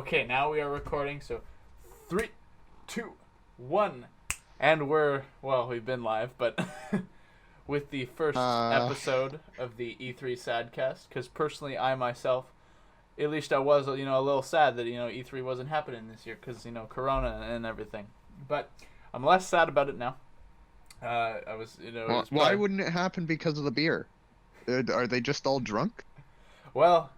Okay, now we are recording. So, 3, 2, 1, and we've been live, but with the first episode of the E3 SadCast. Because personally, I myself, at least I was, a little sad that E3 wasn't happening this year because Corona and everything. But I'm less sad about it now. I was, Why wouldn't it happen because of the beer? Are they just all drunk? Well,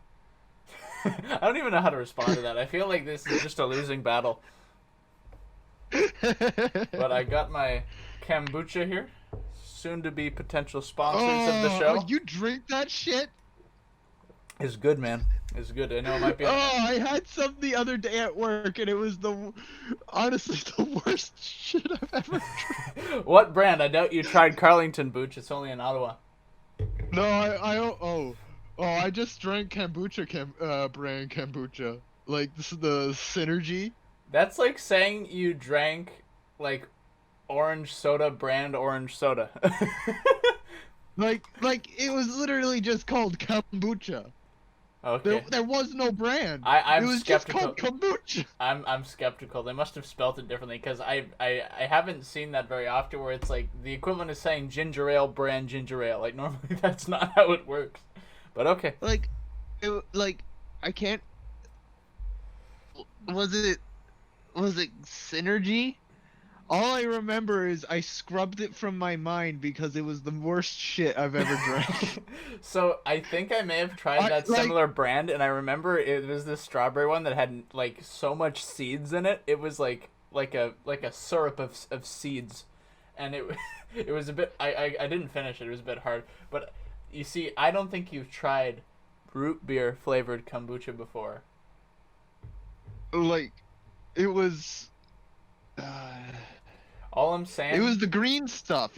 I don't even know how to respond to that. I feel like this is just a losing battle. But I got my Kombucha here, soon to be potential sponsors of the show. You drink that shit? It's good, man. It's good. I know it might be. I had some the other day at work, and it was honestly the worst shit I've ever drank. What brand? I doubt you tried Carlington Booch. It's only in Ottawa. No, I just drank Kombucha brand Kombucha. Like, this is the Synergy. That's like saying you drank, like, orange soda brand orange soda. like it was literally just called Kombucha. Okay. There was no brand. I'm it was skeptical. just called Kombucha. I'm skeptical. They must have spelt it differently because I haven't seen that very often where it's like the equivalent of saying ginger ale brand ginger ale. Like, normally that's not how it works. But okay. I can't. Was it Synergy? All I remember is I scrubbed it from my mind because it was the worst shit I've ever drank. So I think I may have tried that similar brand, and I remember it was this strawberry one that had like so much seeds in it. It was like a syrup of seeds, and it was a bit. I didn't finish it. It was a bit hard. But you see, I don't think you've tried root beer flavored kombucha before. Like, it was. All I'm saying. It was the green stuff.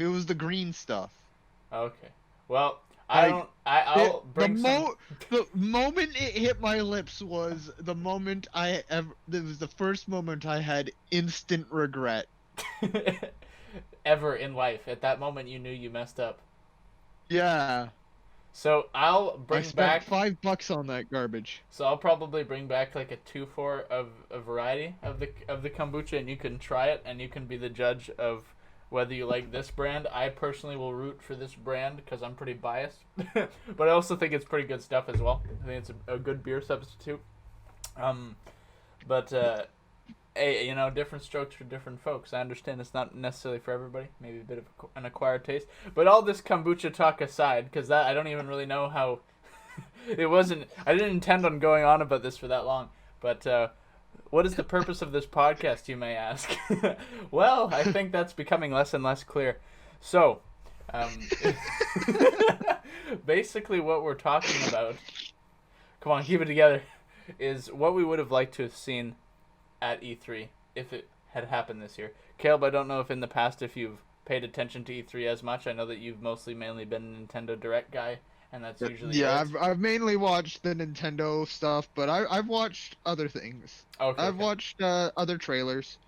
Okay. Well, I'll bring the moment it hit my lips was the moment it was the first moment I had instant regret. Ever in life. At that moment, you knew you messed up. Yeah. So I'll bring back $5 on that garbage. So I'll probably bring back like a 2-4 of a variety of the kombucha, and you can try it, and you can be the judge of whether you like this brand. I personally will root for this brand because I'm pretty biased, but I also think it's pretty good stuff as well. I think it's a good beer substitute. Hey, different strokes for different folks. I understand it's not necessarily for everybody. Maybe a bit of an acquired taste. But all this kombucha talk aside, because I don't even really know how... I didn't intend on going on about this for that long. But what is the purpose of this podcast, you may ask? Well, I think that's becoming less and less clear. So, basically what we're talking about... Come on, keep it together. Is what we would have liked to have seen at E3 if it had happened this year. Caleb, I don't know if in the past if you've paid attention to E3 as much. I know that you've mainly been a Nintendo Direct guy, and that's usually I've mainly watched the Nintendo stuff, but I've watched other things. I've watched other trailers.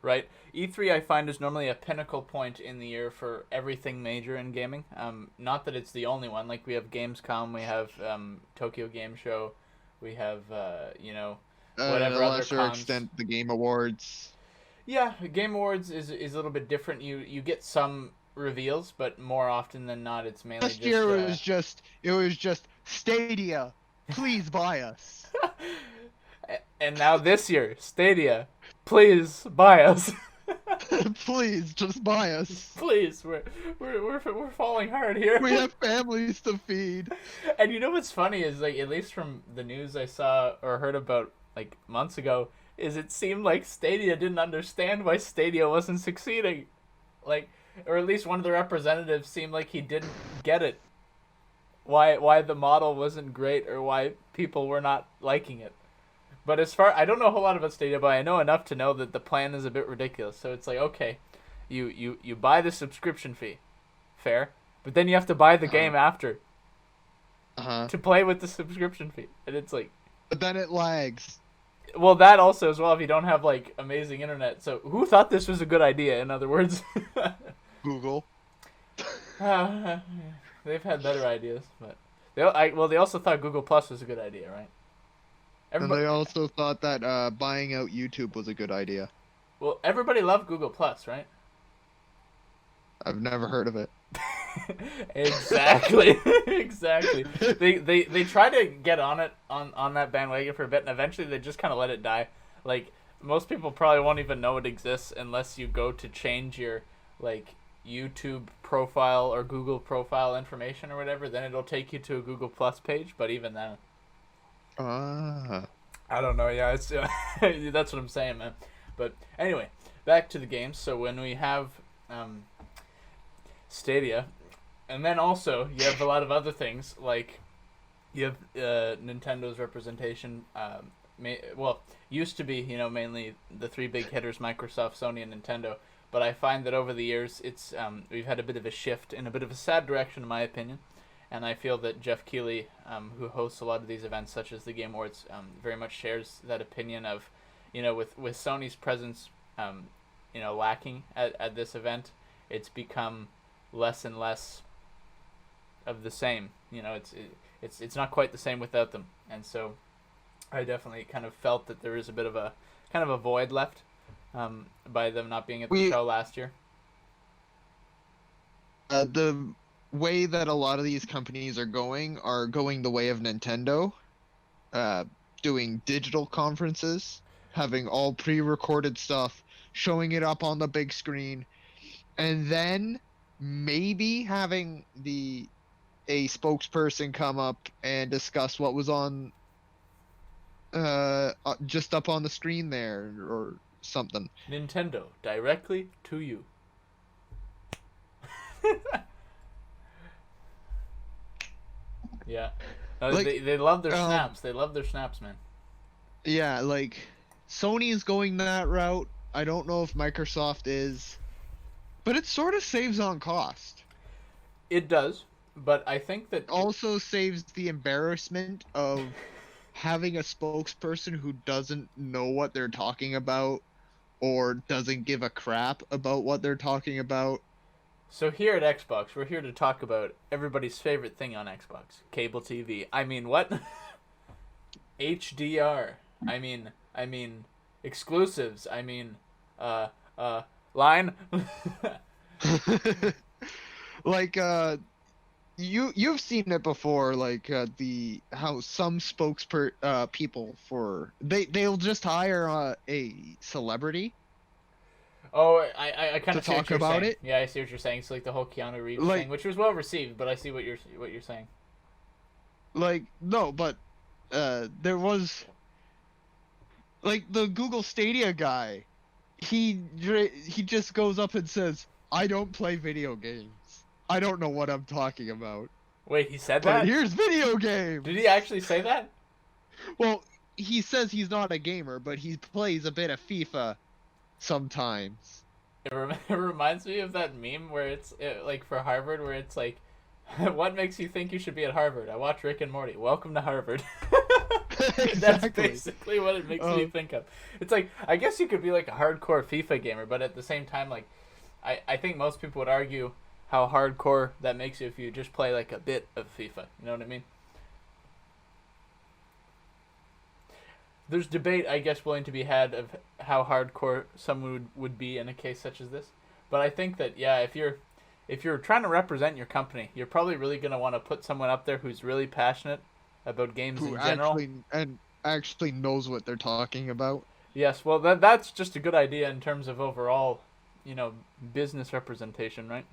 Right. E3 I find is normally a pinnacle point in the year for everything major in gaming. Not that it's the only one. Like, we have Gamescom, we have Tokyo Game Show, we have whatever to a other lesser cons. extent, the Game Awards. Yeah, Game Awards is a little bit different. You get some reveals, but more often than not, it's mainly Last year it was just Stadia. Please buy us. And now this year, Stadia, please buy us. Please, just buy us. Please, we're falling hard here. We have families to feed. And you know what's funny is, like, at least from the news I saw or heard about like months ago, is it seemed like Stadia didn't understand why Stadia wasn't succeeding. Like, or at least one of the representatives seemed like he didn't get it. Why the model wasn't great or why people were not liking it. But I don't know a whole lot about Stadia, but I know enough to know that the plan is a bit ridiculous. So it's like, okay, you buy the subscription fee, fair, but then you have to buy the game after to play with the subscription fee, and it's like. But then it lags. Well, that also as well if you don't have like amazing internet. So who thought this was a good idea? In other words, Google. They've had better ideas, but they also thought Google Plus was a good idea, right? And they also thought that buying out YouTube was a good idea. Well, everybody loved Google Plus, right? I've never heard of it. Exactly. Exactly. They try to get on it on that bandwagon for a bit, and eventually they just kind of let it die. Like, most people probably won't even know it exists unless you go to change your like YouTube profile or Google profile information or whatever. Then it'll take you to a Google Plus page. But even then, Ah. I don't know. Yeah, it's that's what I'm saying, man. But anyway, back to the games. So when we have Stadia, and then also you have a lot of other things like you have Nintendo's representation. Used to be mainly the three big hitters: Microsoft, Sony, and Nintendo. But I find that over the years, it's we've had a bit of a shift in a bit of a sad direction, in my opinion. And I feel that Jeff Keighley, who hosts a lot of these events, such as the Game Awards, very much shares that opinion of, with Sony's presence, lacking at this event, it's become less and less of the same. It's not quite the same without them, and so I definitely kind of felt that there is a bit of a kind of a void left by them not being at the show last year. The way that a lot of these companies are going the way of Nintendo, doing digital conferences, having all pre-recorded stuff, showing it up on the big screen, and then maybe having a spokesperson come up and discuss what was on just up on the screen there or something. Nintendo, directly to you. Yeah. They love their snaps. They love their snaps, man. Yeah, like Sony is going that route. I don't know if Microsoft is, but it sort of saves on cost. It does, but I think that also saves the embarrassment of having a spokesperson who doesn't know what they're talking about or doesn't give a crap about what they're talking about. So here at Xbox, we're here to talk about everybody's favorite thing on Xbox, cable TV. I mean, what? HDR. I mean, exclusives. I mean, line. Like, you've seen it before, like how some people for they'll just hire a celebrity. Oh, I kind of see talk what you're about saying. it. Yeah, I see what you're saying. It's like the whole Keanu Reeves thing, which was well received, but I see what you're saying. Like, no, but there was like the Google Stadia guy. He just goes up and says, "I don't play video games. I don't know what I'm talking about." Wait, he said but that? Here's video games. Did he actually say that? Well, he says he's not a gamer, but he plays a bit of FIFA sometimes. It reminds me of that meme where it's like for Harvard, where it's like, "What makes you think you should be at Harvard? I watch Rick and Morty. Welcome to Harvard." Exactly. That's basically what it makes me think of. It's like, I guess you could be like a hardcore FIFA gamer, but at the same time, like, I think most people would argue how hardcore that makes you if you just play like a bit of FIFA. You know what I mean? There's debate, I guess, willing to be had of how hardcore someone would be in a case such as this. But I think that, yeah, if you're trying to represent your company, you're probably really going to want to put someone up there who's really passionate about games in general. Actually knows what they're talking about. Yes, well, that's just a good idea in terms of overall, business representation, right?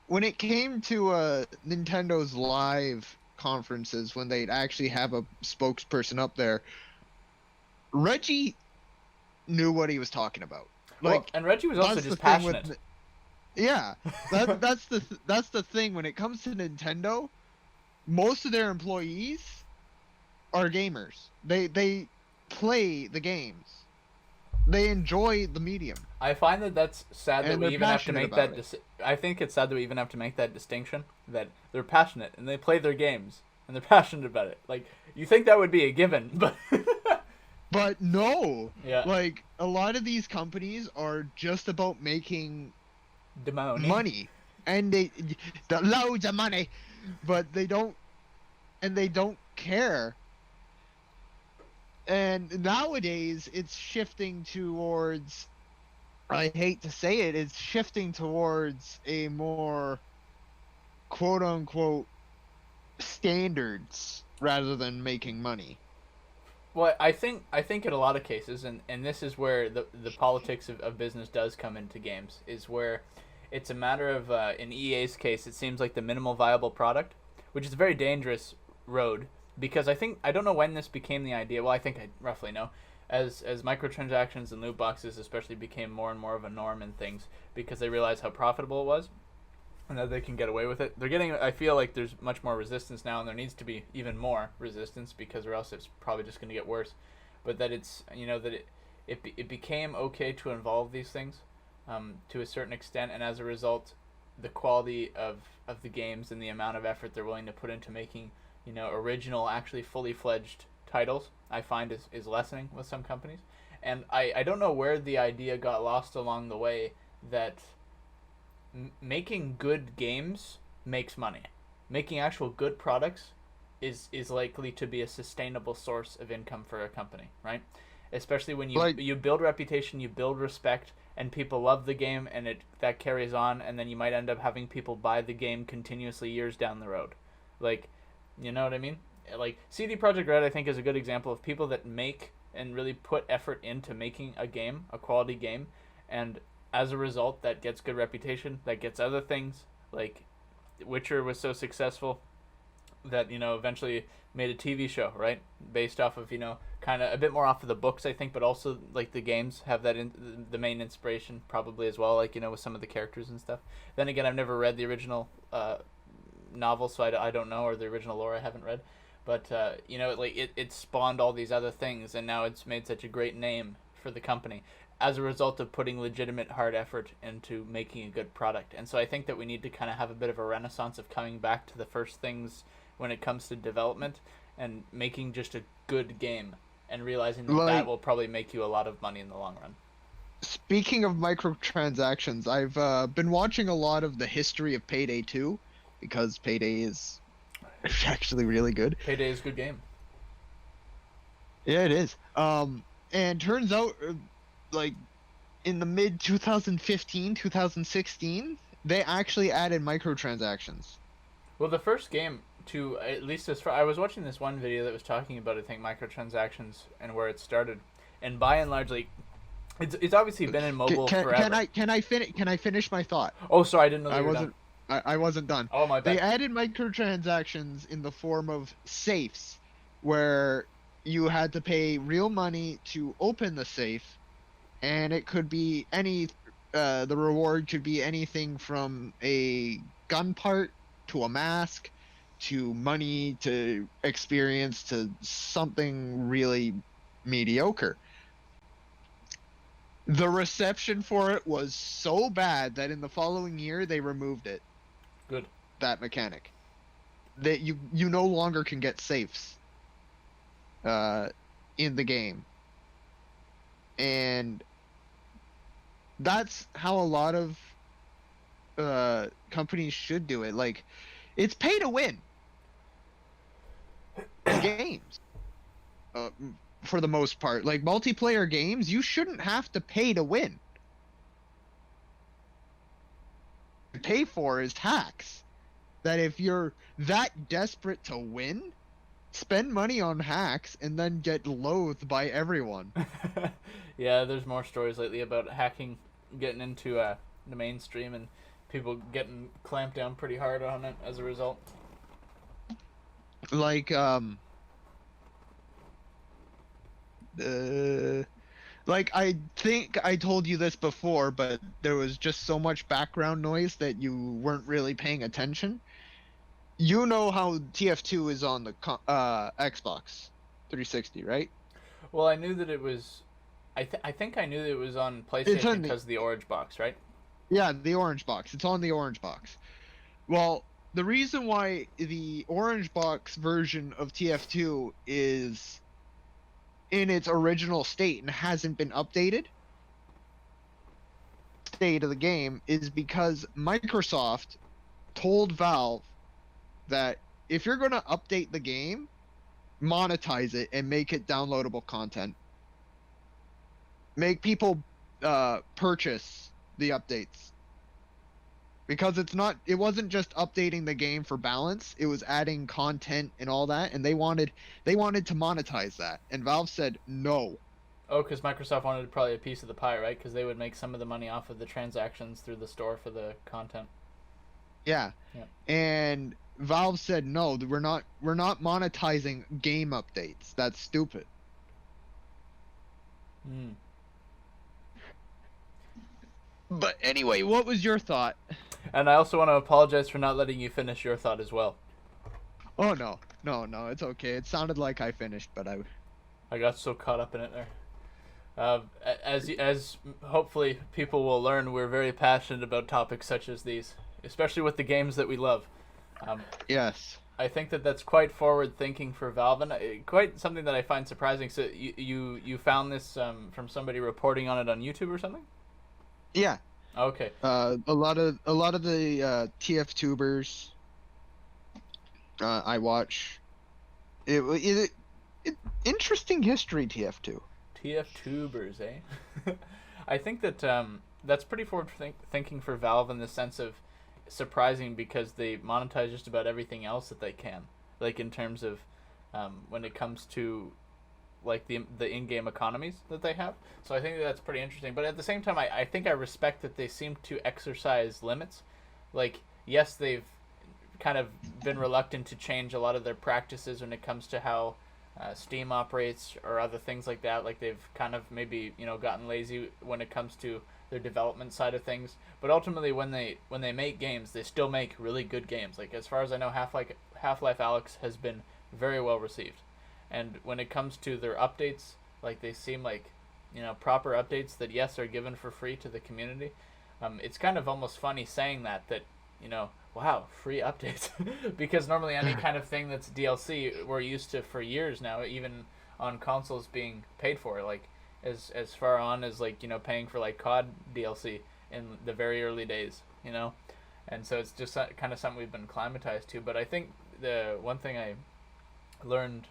When it came to Nintendo's live conferences, when they'd actually have a spokesperson up there, Reggie knew what he was talking about. Like, and Reggie was also just passionate. That's the thing. When it comes to Nintendo, most of their employees are gamers. They play the games. They enjoy the medium. I find that's sad that we even have to make that. I think it's sad that we even have to make that distinction, that they're passionate and they play their games and they're passionate about it. Like, you think that would be a given, but but no. Yeah. Like, a lot of these companies are just about making money, and the loads of money, but they don't care And nowadays, it's shifting towards, I hate to say it, it's shifting towards a more quote unquote standards rather than making money. Well, I think in a lot of cases, and this is where the politics of business does come into games, is where it's a matter of in EA's case, it seems like the minimal viable product, which is a very dangerous road because I don't know when this became the idea. Well, I think I roughly know. As microtransactions and loot boxes especially became more and more of a norm in things because they realized how profitable it was and that they can get away with it. They're getting. I feel like there's much more resistance now, and there needs to be even more resistance because, or else it's probably just going to get worse. But that it's that it became okay to involve these things, to a certain extent, and as a result, the quality of the games and the amount of effort they're willing to put into making original, actually fully fledged titles, I find is lessening with some companies, and I don't know where the idea got lost along the way that making good games makes money. Making actual good products is likely to be a sustainable source of income for a company, right? Especially when you build reputation, you build respect, and people love the game, and that carries on, and then you might end up having people buy the game continuously years down the road. Like, you know what I mean? Like CD Projekt Red, I think, is a good example of people that make and really put effort into making a game, a quality game, and as a result, that gets good reputation, that gets other things, like Witcher was so successful that eventually made a TV show, right, based off of kind of a bit more off of the books, I think, but also like the games have the main inspiration probably as well, like with some of the characters and stuff. Then again, I've never read the original novel, so I don't know, or the original lore I haven't read, but it spawned all these other things, and now it's made such a great name for the company as a result of putting legitimate hard effort into making a good product. And so I think that we need to kind of have a bit of a renaissance of coming back to the first things when it comes to development and making just a good game and realizing that will probably make you a lot of money in the long run. Speaking of microtransactions, I've been watching a lot of the history of Payday 2 because Payday is actually really good. Payday is a good game. Yeah, it is. And turns out, like, in the mid 2015, 2016, they actually added microtransactions. Well, the first game, to at least as far, I was watching this one video that was talking about, I think, microtransactions and where it started, and by and large, like, it's obviously been in mobile forever. Can I finish my thought? Oh, sorry, I didn't know that you were done. I wasn't done. Oh, my bad. They added microtransactions in the form of safes, where you had to pay real money to open the safe, and it could be the reward could be anything from a gun part to a mask to money to experience to something really mediocre. The reception for it was so bad that in the following year they removed it. Good. That mechanic. That you no longer can get safes in the game. And that's how a lot of companies should do it. Like, it's pay to win games, for the most part. Like, multiplayer games, you shouldn't have to pay to win. Pay for is hacks. That if you're that desperate to win, spend money on hacks and then get loathed by everyone. Yeah, there's more stories lately about hacking getting into the mainstream and people getting clamped down pretty hard on it as a result. Like I think I told you this before, but there was just so much background noise that you weren't really paying attention. You know how TF2 is on the Xbox 360, right? Well, I knew that it was. I think I knew that it was on PlayStation because of the orange box, right? Yeah, the orange box. It's on the orange box. Well, the reason why the orange box version of TF2 is in its original state and hasn't been updated state of the game is because Microsoft told Valve that if you're going to update the game, monetize it and make it downloadable content. Make people purchase the updates. Because it wasn't just updating the game for balance, it was adding content and all that, and they wanted to monetize that. And Valve said no. Oh, because Microsoft wanted probably a piece of the pie, right? Because they would make some of the money off of the transactions through the store for the content. Yeah. And Valve said no, we're not monetizing game updates. That's stupid. But anyway, what was your thought? And I also want to apologize for not letting you finish your thought as well. Oh no, it's okay. It sounded like I finished, but I got so caught up in it there. As hopefully people will learn, we're very passionate about topics such as these, especially with the games that we love. Yes. I think that's quite forward thinking for Valve, and quite something that I find surprising. So you found this from somebody reporting on it on YouTube or something? Yeah. Okay. A lot of the TF tubers I watch. It interesting history, TF2. TF tubers, eh? I think that that's pretty forward thinking for Valve in the sense of surprising, because they monetize just about everything else that they can, like in terms of when it comes to like the in-game economies that they have. So I think that's pretty interesting, but at the same time I think I respect that they seem to exercise limits. Like, yes, they've kind of been reluctant to change a lot of their practices when it comes to how Steam operates or other things like that. Like, they've kind of maybe gotten lazy when it comes to their development side of things. But ultimately, when they make games, they still make really good games. Like, as far as I know, Half-Life Alyx has been very well received. And when it comes to their updates, like, they seem like proper updates that, yes, are given for free to the community. It's kind of almost funny saying that wow, free updates. Because normally any kind of thing that's DLC, we're used to for years now, even on consoles, being paid for. Like, as far on as paying for like COD DLC in the very early days, and so it's just kind of something we've been acclimatized to. But I think the one thing I learned,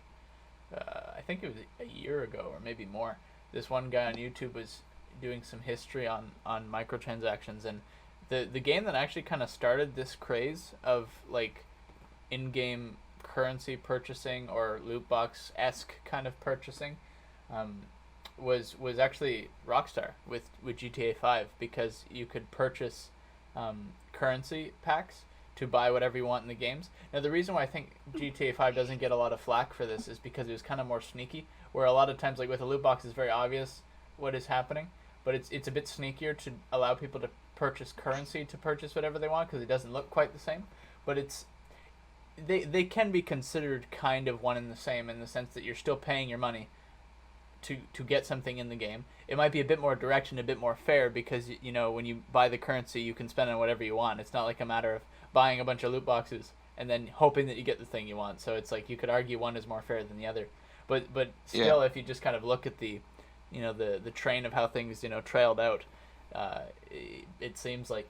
I think it was a year ago or maybe more, this one guy on YouTube was doing some history on microtransactions, and the game that actually kind of started this craze of like in-game currency purchasing or loot box-esque kind of purchasing was actually Rockstar with GTA 5, because you could purchase currency packs to buy whatever you want in the games. Now, the reason why I think GTA 5 doesn't get a lot of flack for this is because it was kind of more sneaky, where a lot of times, like with a loot box, it's very obvious what is happening, but it's a bit sneakier to allow people to purchase currency to purchase whatever they want, because it doesn't look quite the same. But they can be considered kind of one and the same, in the sense that you're still paying your money to get something in the game. It might be a bit more direct and a bit more fair, because when you buy the currency, you can spend on whatever you want. It's not like a matter of buying a bunch of loot boxes and then hoping that you get the thing you want. So it's like you could argue one is more fair than the other. But still, if you just kind of look at the the train of how things trailed out, it seems like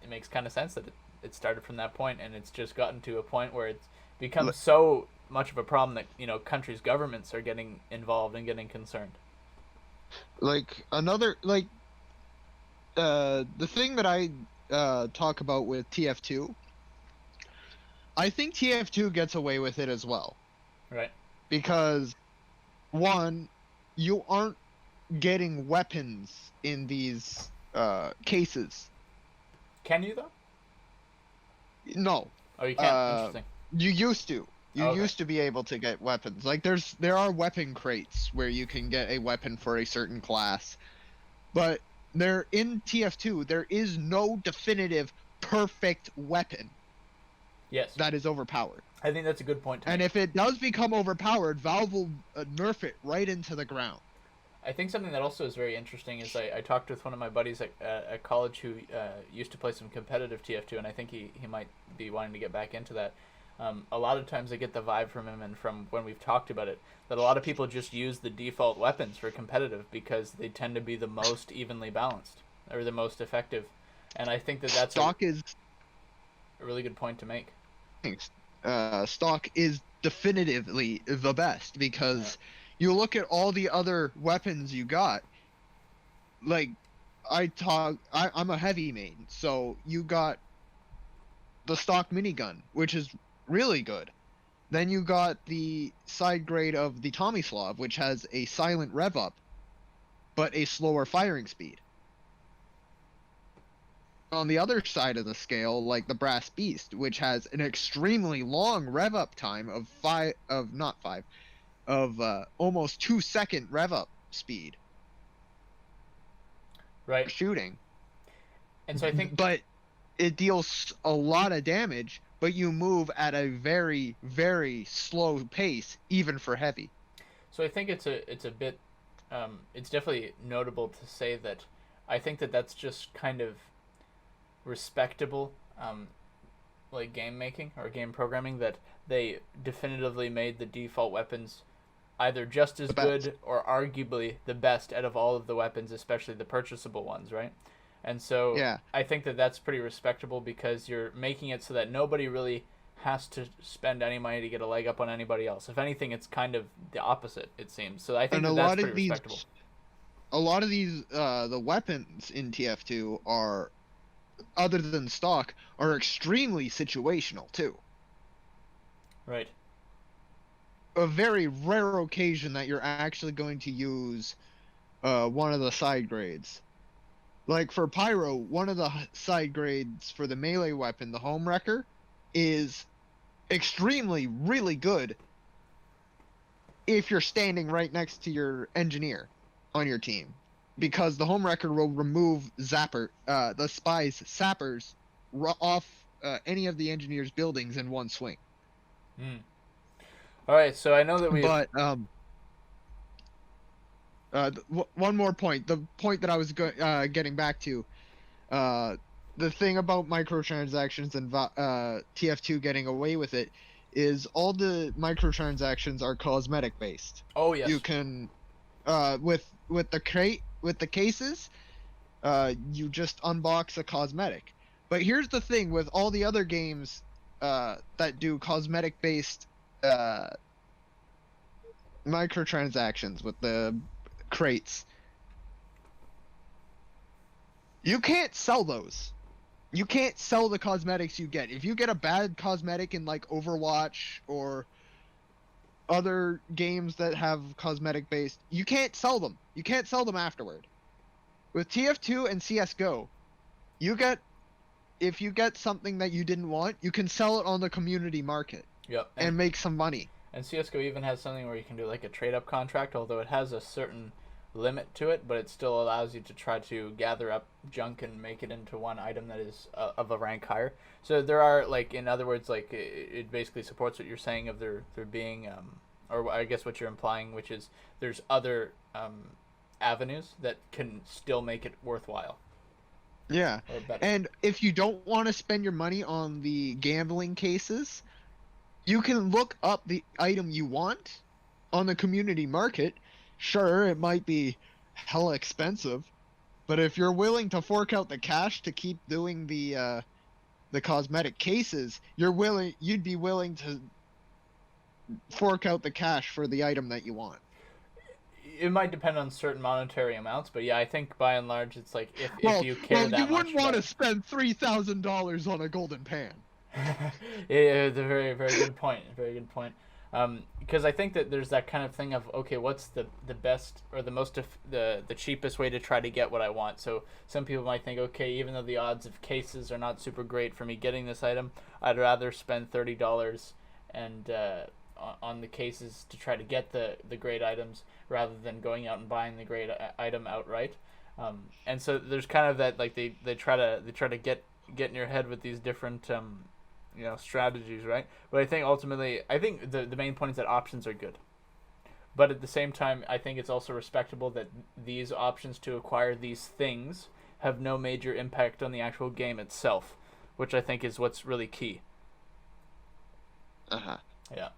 it makes kind of sense that it started from that point, and it's just gotten to a point where it's become so much of a problem that countries' governments are getting involved and getting concerned. Like another the thing that I talk about with TF2, I think TF2 gets away with it as well. Right. Because one, you aren't getting weapons in these cases. Can you though? No. Oh, you can't. Interesting. You used to. You Okay. used to be able to get weapons. Like there are weapon crates where you can get a weapon for a certain class. But there in TF2 there is no definitive perfect weapon. Yes. That is overpowered. I think that's a good point to And make. if it does become overpowered, Valve will nerf it right into the ground. I think something that also is very interesting is I talked with one of my buddies at college who used to play some competitive TF2, and I think he might be wanting to get back into that. A lot of times I get the vibe from him and from when we've talked about it that a lot of people just use the default weapons for competitive because they tend to be the most evenly balanced or the most effective. And I think that's Stock is a really good point to make. stock is definitively the best, Yeah. because you look at all the other weapons you got. Like, I'm a heavy main, so you got the stock minigun, which is really good. Then you got the side grade of the Tomislav, which has a silent rev up, but a slower firing speed. On the other side of the scale, like the Brass Beast, which has an extremely long rev up time of almost 2 second rev up speed for Right. shooting. And so I think But it deals a lot of damage, but you move at a very, very slow pace, even for heavy. it's a bit it's definitely notable to say that I think that that's just kind of respectable like game making or game programming, that they definitively made the default weapons either just as The best. good or arguably the best out of all of the weapons, especially the purchasable ones, right? And so Yeah. I think that that's pretty respectable, because you're making it so that nobody really has to spend any money to get a leg up on anybody else. If anything, it's kind of the opposite, it seems. So I think And that that's pretty respectable. a lot of these the weapons in TF2 are, other than stock, are extremely situational too. Right. A very rare occasion that you're actually going to use one of the side grades. Like for Pyro, one of the side grades for the melee weapon, the Home Wrecker, is extremely really good if you're standing right next to your engineer on your team, because the Home Wrecker will remove the spies sappers off any of the engineer's buildings in one swing. Mm. All right, so I know that we've But one more point. The point that I was getting back to, the thing about microtransactions and TF2 getting away with it is all the microtransactions are cosmetic based. Oh yes. You can, with the cases, you just unbox a cosmetic. But here's the thing with all the other games that do cosmetic based microtransactions with the crates. You can't sell those. You can't sell the cosmetics you get. If you get a bad cosmetic in like Overwatch or other games that have cosmetic based, you can't sell them. You can't sell them afterward. With TF2 and CS:GO, if you get something that you didn't want, you can sell it on the community market. Yep. And make some money. And CS:GO even has something where you can do like a trade up contract, although it has a certain limit to it, but it still allows you to try to gather up junk and make it into one item that is of a rank higher. So there are, like, in other words, like it basically supports what you're saying of there being or I guess what you're implying, which is there's other avenues that can still make it worthwhile. Yeah. Or better. And if you don't want to spend your money on the gambling cases, you can look up the item you want on the community market. Sure, it might be hella expensive, but if you're willing to fork out the cash to keep doing the cosmetic cases, you'd be willing to fork out the cash for the item that you want. It might depend on certain monetary amounts, but yeah, I think by and large it's like if you care that much. You wouldn't want to spend $3,000 on a golden pan. Yeah, it's a very, very good point. Very good point. Because I think that there's that kind of thing of, okay, what's the best or the cheapest way to try to get what I want. So some people might think, okay, even though the odds of cases are not super great for me getting this item, I'd rather spend $30 and on the cases to try to get the great items rather than going out and buying the great item outright. And so there's kind of that, like they try to get in your head with these different strategies, right? But I think ultimately, the main point is that options are good. But at the same time, I think it's also respectable that these options to acquire these things have no major impact on the actual game itself, which I think is what's really key. Uh-huh. Yeah.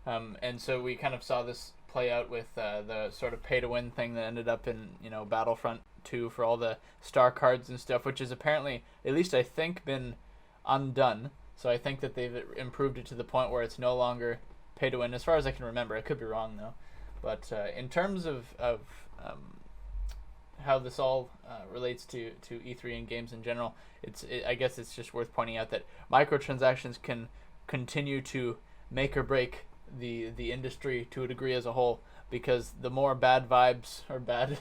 And so we kind of saw this play out with the sort of pay-to-win thing that ended up in, Battlefront 2 for all the star cards and stuff, which has apparently, at least I think, been undone So I think that they've improved it to the point where it's no longer pay to win, as far as I can remember. I could be wrong though. But in terms of how this all relates to E3 and games in general, I guess it's just worth pointing out that microtransactions can continue to make or break the industry to a degree as a whole, because the more bad vibes or bad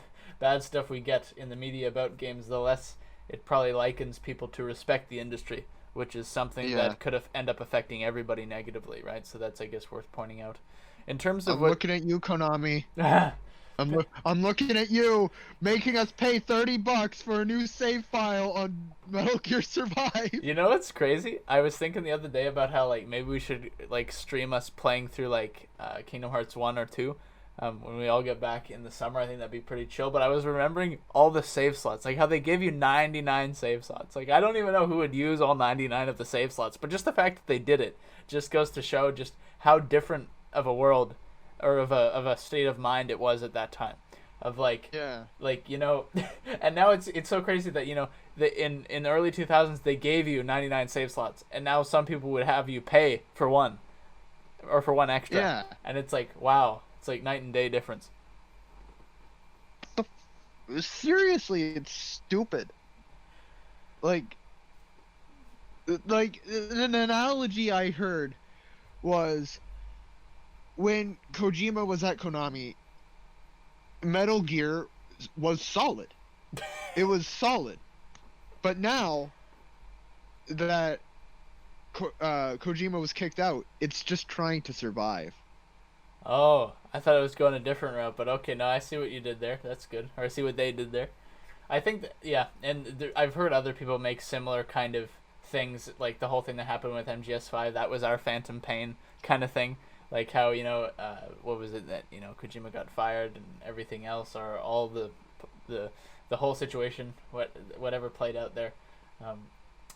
stuff we get in the media about games, the less it probably likens people to respect the industry, which is something that could end up affecting everybody negatively, right? So that's, I guess, worth pointing out. In terms of looking at you, Konami. I'm looking at you making us pay $30 for a new save file on Metal Gear Survive. You know what's crazy? I was thinking the other day about how like maybe we should like stream us playing through like Kingdom Hearts 1 or 2 when we all get back in the summer. I think that'd be pretty chill. But I was remembering all the save slots, like how they give you 99 save slots. Like I don't even know who would use all 99 of the save slots, but just the fact that they did it just goes to show just how different of a world or of a state of mind it was at that time, of like you know. And now it's so crazy that, you know, in the early 2000s they gave you 99 save slots, and now some people would have you pay for one or for one extra, and it's like, wow, it's like night and day difference. Seriously, it's stupid. Like an analogy I heard was when Kojima was at Konami, Metal Gear was solid. It was solid. But now that Kojima was kicked out, it's just trying to survive. Oh, I thought it was going a different route, but okay, no, I see what you did there. That's good. Or I see what they did there. I think that, yeah, and I've heard other people make similar kind of things, like the whole thing that happened with MGS5, that was our phantom pain kind of thing. Like how, you know, what was it that, you know, Kojima got fired and everything else, or all the whole situation, whatever played out there.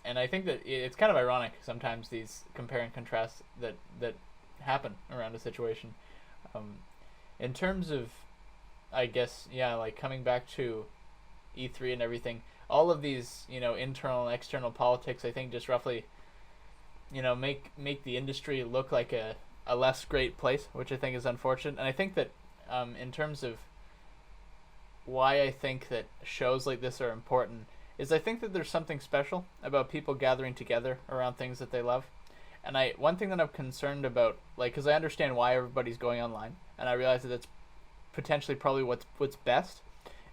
And I think that it's kind of ironic sometimes, these compare and contrast that happen around a situation. In terms of, I guess, yeah, like coming back to E3 and everything, all of these, you know, internal and external politics, I think just roughly, you know, make the industry look like a less great place, which I think is unfortunate. And I think that in terms of why I think that shows like this are important is I think that there's something special about people gathering together around things that they love. And one thing that I'm concerned about, like, because I understand why everybody's going online, and I realize that that's potentially probably what's best,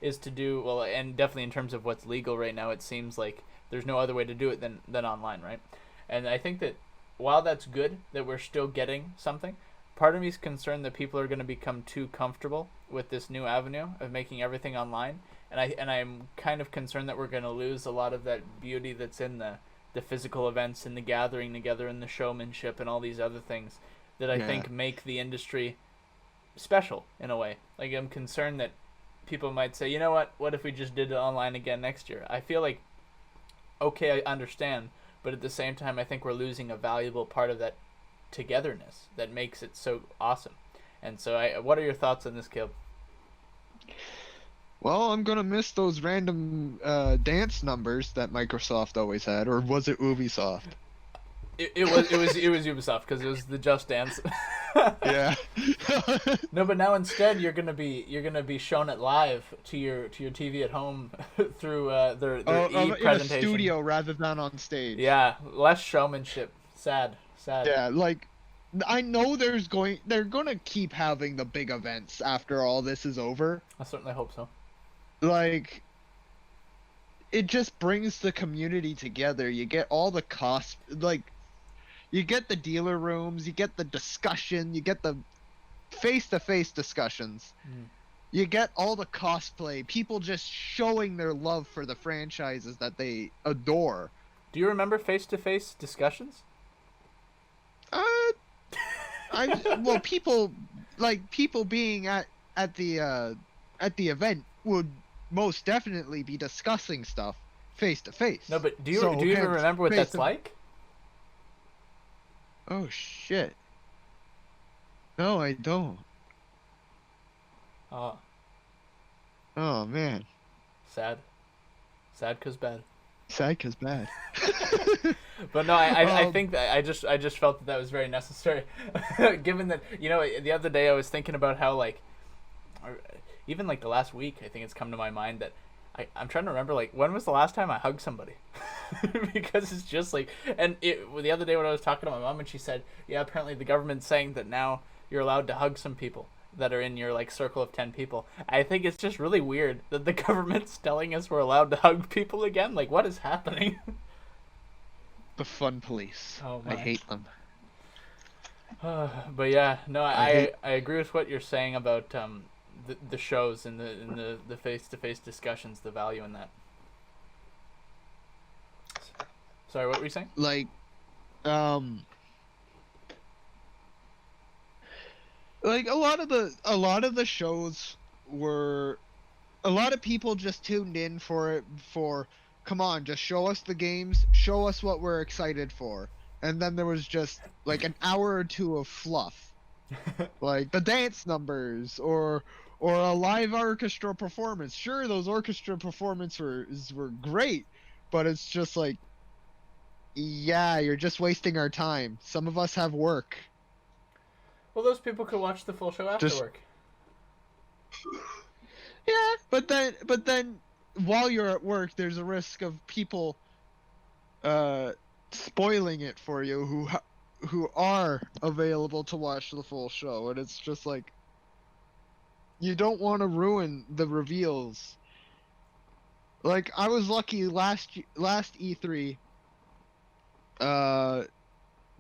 is to do, well, and definitely in terms of what's legal right now, it seems like there's no other way to do it than online, right? And I think that while that's good that we're still getting something, part of me is concerned that people are going to become too comfortable with this new avenue of making everything online, and I'm kind of concerned that we're going to lose a lot of that beauty that's in the physical events and the gathering together and the showmanship and all these other things that I think make the industry special in a way. Like, I'm concerned that people might say, you know what if we just did it online again next year? I feel like, okay, I understand, but at the same time, I think we're losing a valuable part of that togetherness that makes it so awesome. And so, what are your thoughts on this, Caleb? Well, I'm gonna miss those random dance numbers that Microsoft always had, or was it Ubisoft? It was Ubisoft, because it was the Just Dance. Yeah. No, but now instead you're gonna be shown it live to your TV at home through their in presentation. a studio rather than on stage. Yeah, less showmanship. Sad. Yeah, like, I know they're gonna keep having the big events after all this is over. I certainly hope so. Like, it just brings the community together. You get all the cost, like, you get the dealer rooms, you get the discussion, you get the face-to-face discussions. You get all the cosplay, people just showing their love for the franchises that they adore. Do you remember face-to-face discussions? People being at the event would most definitely be discussing stuff face to face. No, but do you even remember what that's like? Oh shit. No, I don't. Oh. Oh man. Sad 'cause bad. SadCast bad. But no, I Um, think that I just felt that was very necessary, given that the other day I was thinking about how like, even like the last week I think it's come to my mind that I'm trying to remember like when was the last time I hugged somebody, because it's just like the other day when I was talking to my mom and she said yeah apparently the government's saying that now you're allowed to hug some people that are in your like circle of 10 people. I think it's just really weird that the government's telling us we're allowed to hug people again. Like what is happening? the fun police. Oh I my. hate them. But yeah, no, I hate. I agree with what you're saying about the shows and the face to face discussions, the value in that. Sorry, what were you saying? Like, um, like a lot of the shows were a lot of people just tuned in for it for come on, just show us the games, show us what we're excited for. And then there was just like an hour or two of fluff. Like the dance numbers or a live orchestra performance. Sure, those orchestra performances were great, but it's just like yeah, you're just wasting our time. Some of us have work. Well, those people could watch the full show after Just work. yeah, but then while you're at work, there's a risk of people uh spoiling it for you who are available to watch the full show, and it's just like you don't want to ruin the reveals. Like I was lucky last E3 uh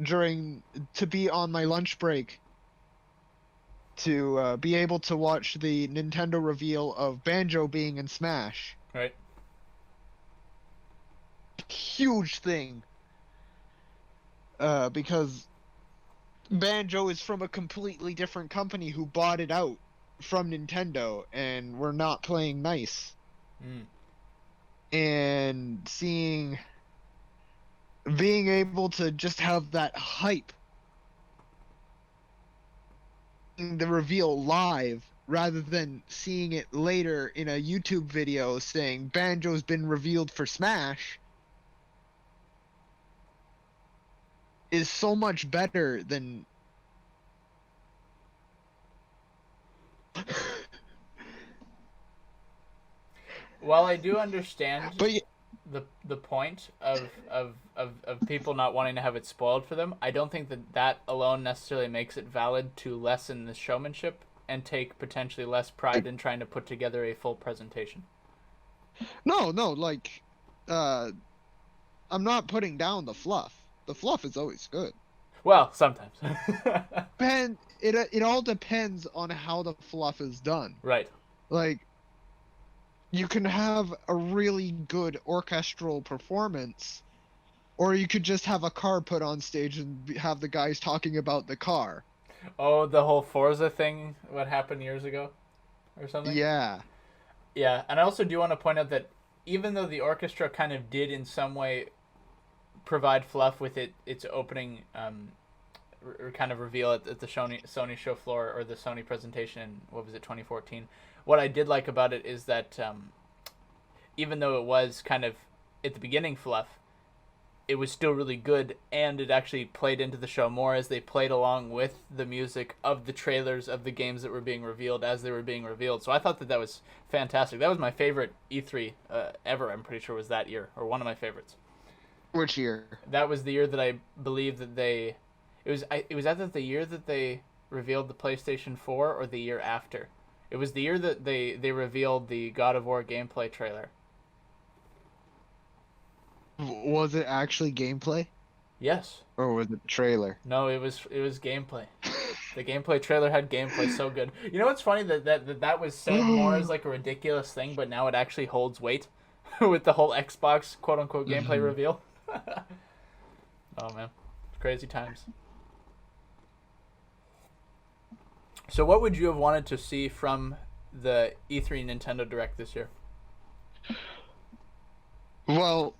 during to be on my lunch break to be able to watch the Nintendo reveal of Banjo being in Smash. Right. Huge thing. Because Banjo is from a completely different company who bought it out from Nintendo and were not playing nice. Mm. And being able to just have that hype, the reveal live rather than seeing it later in a YouTube video saying Banjo's been revealed for Smash, is so much better than While I do understand but the point of people not wanting to have it spoiled for them, I don't think that alone necessarily makes it valid to lessen the showmanship and take potentially less pride in trying to put together a full presentation. no, like uh I'm not putting down the fluff. The fluff is always good. Well, sometimes. It all depends on how the fluff is done. Right. Like you can have a really good orchestral performance, or you could just have a car put on stage and have the guys talking about the car. Oh, the whole Forza thing, what happened years ago or something? Yeah. Yeah, and I also do want to point out that even though the orchestra kind of did in some way provide fluff with its opening kind of reveal at the Sony show floor or the Sony presentation in, what was it, 2014, what I did like about it is that even though it was kind of at the beginning fluff, it was still really good, and it actually played into the show more as they played along with the music of the trailers of the games that were being revealed as they were being revealed. So I thought that was fantastic. That was my favorite E3 ever, I'm pretty sure, was that year, or one of my favorites. Which year? That was the year that I believe that they... It was either the year that they revealed the PlayStation 4 or the year after. It was the year that they revealed the God of War gameplay trailer. Was it actually gameplay? Yes. Or was it trailer? No, it was gameplay. The gameplay trailer had gameplay so good. You know what's funny that was said more as like a ridiculous thing, but now it actually holds weight with the whole Xbox quote unquote gameplay reveal. Oh man, crazy times. So what would you have wanted to see from the E3 Nintendo Direct this year? Well,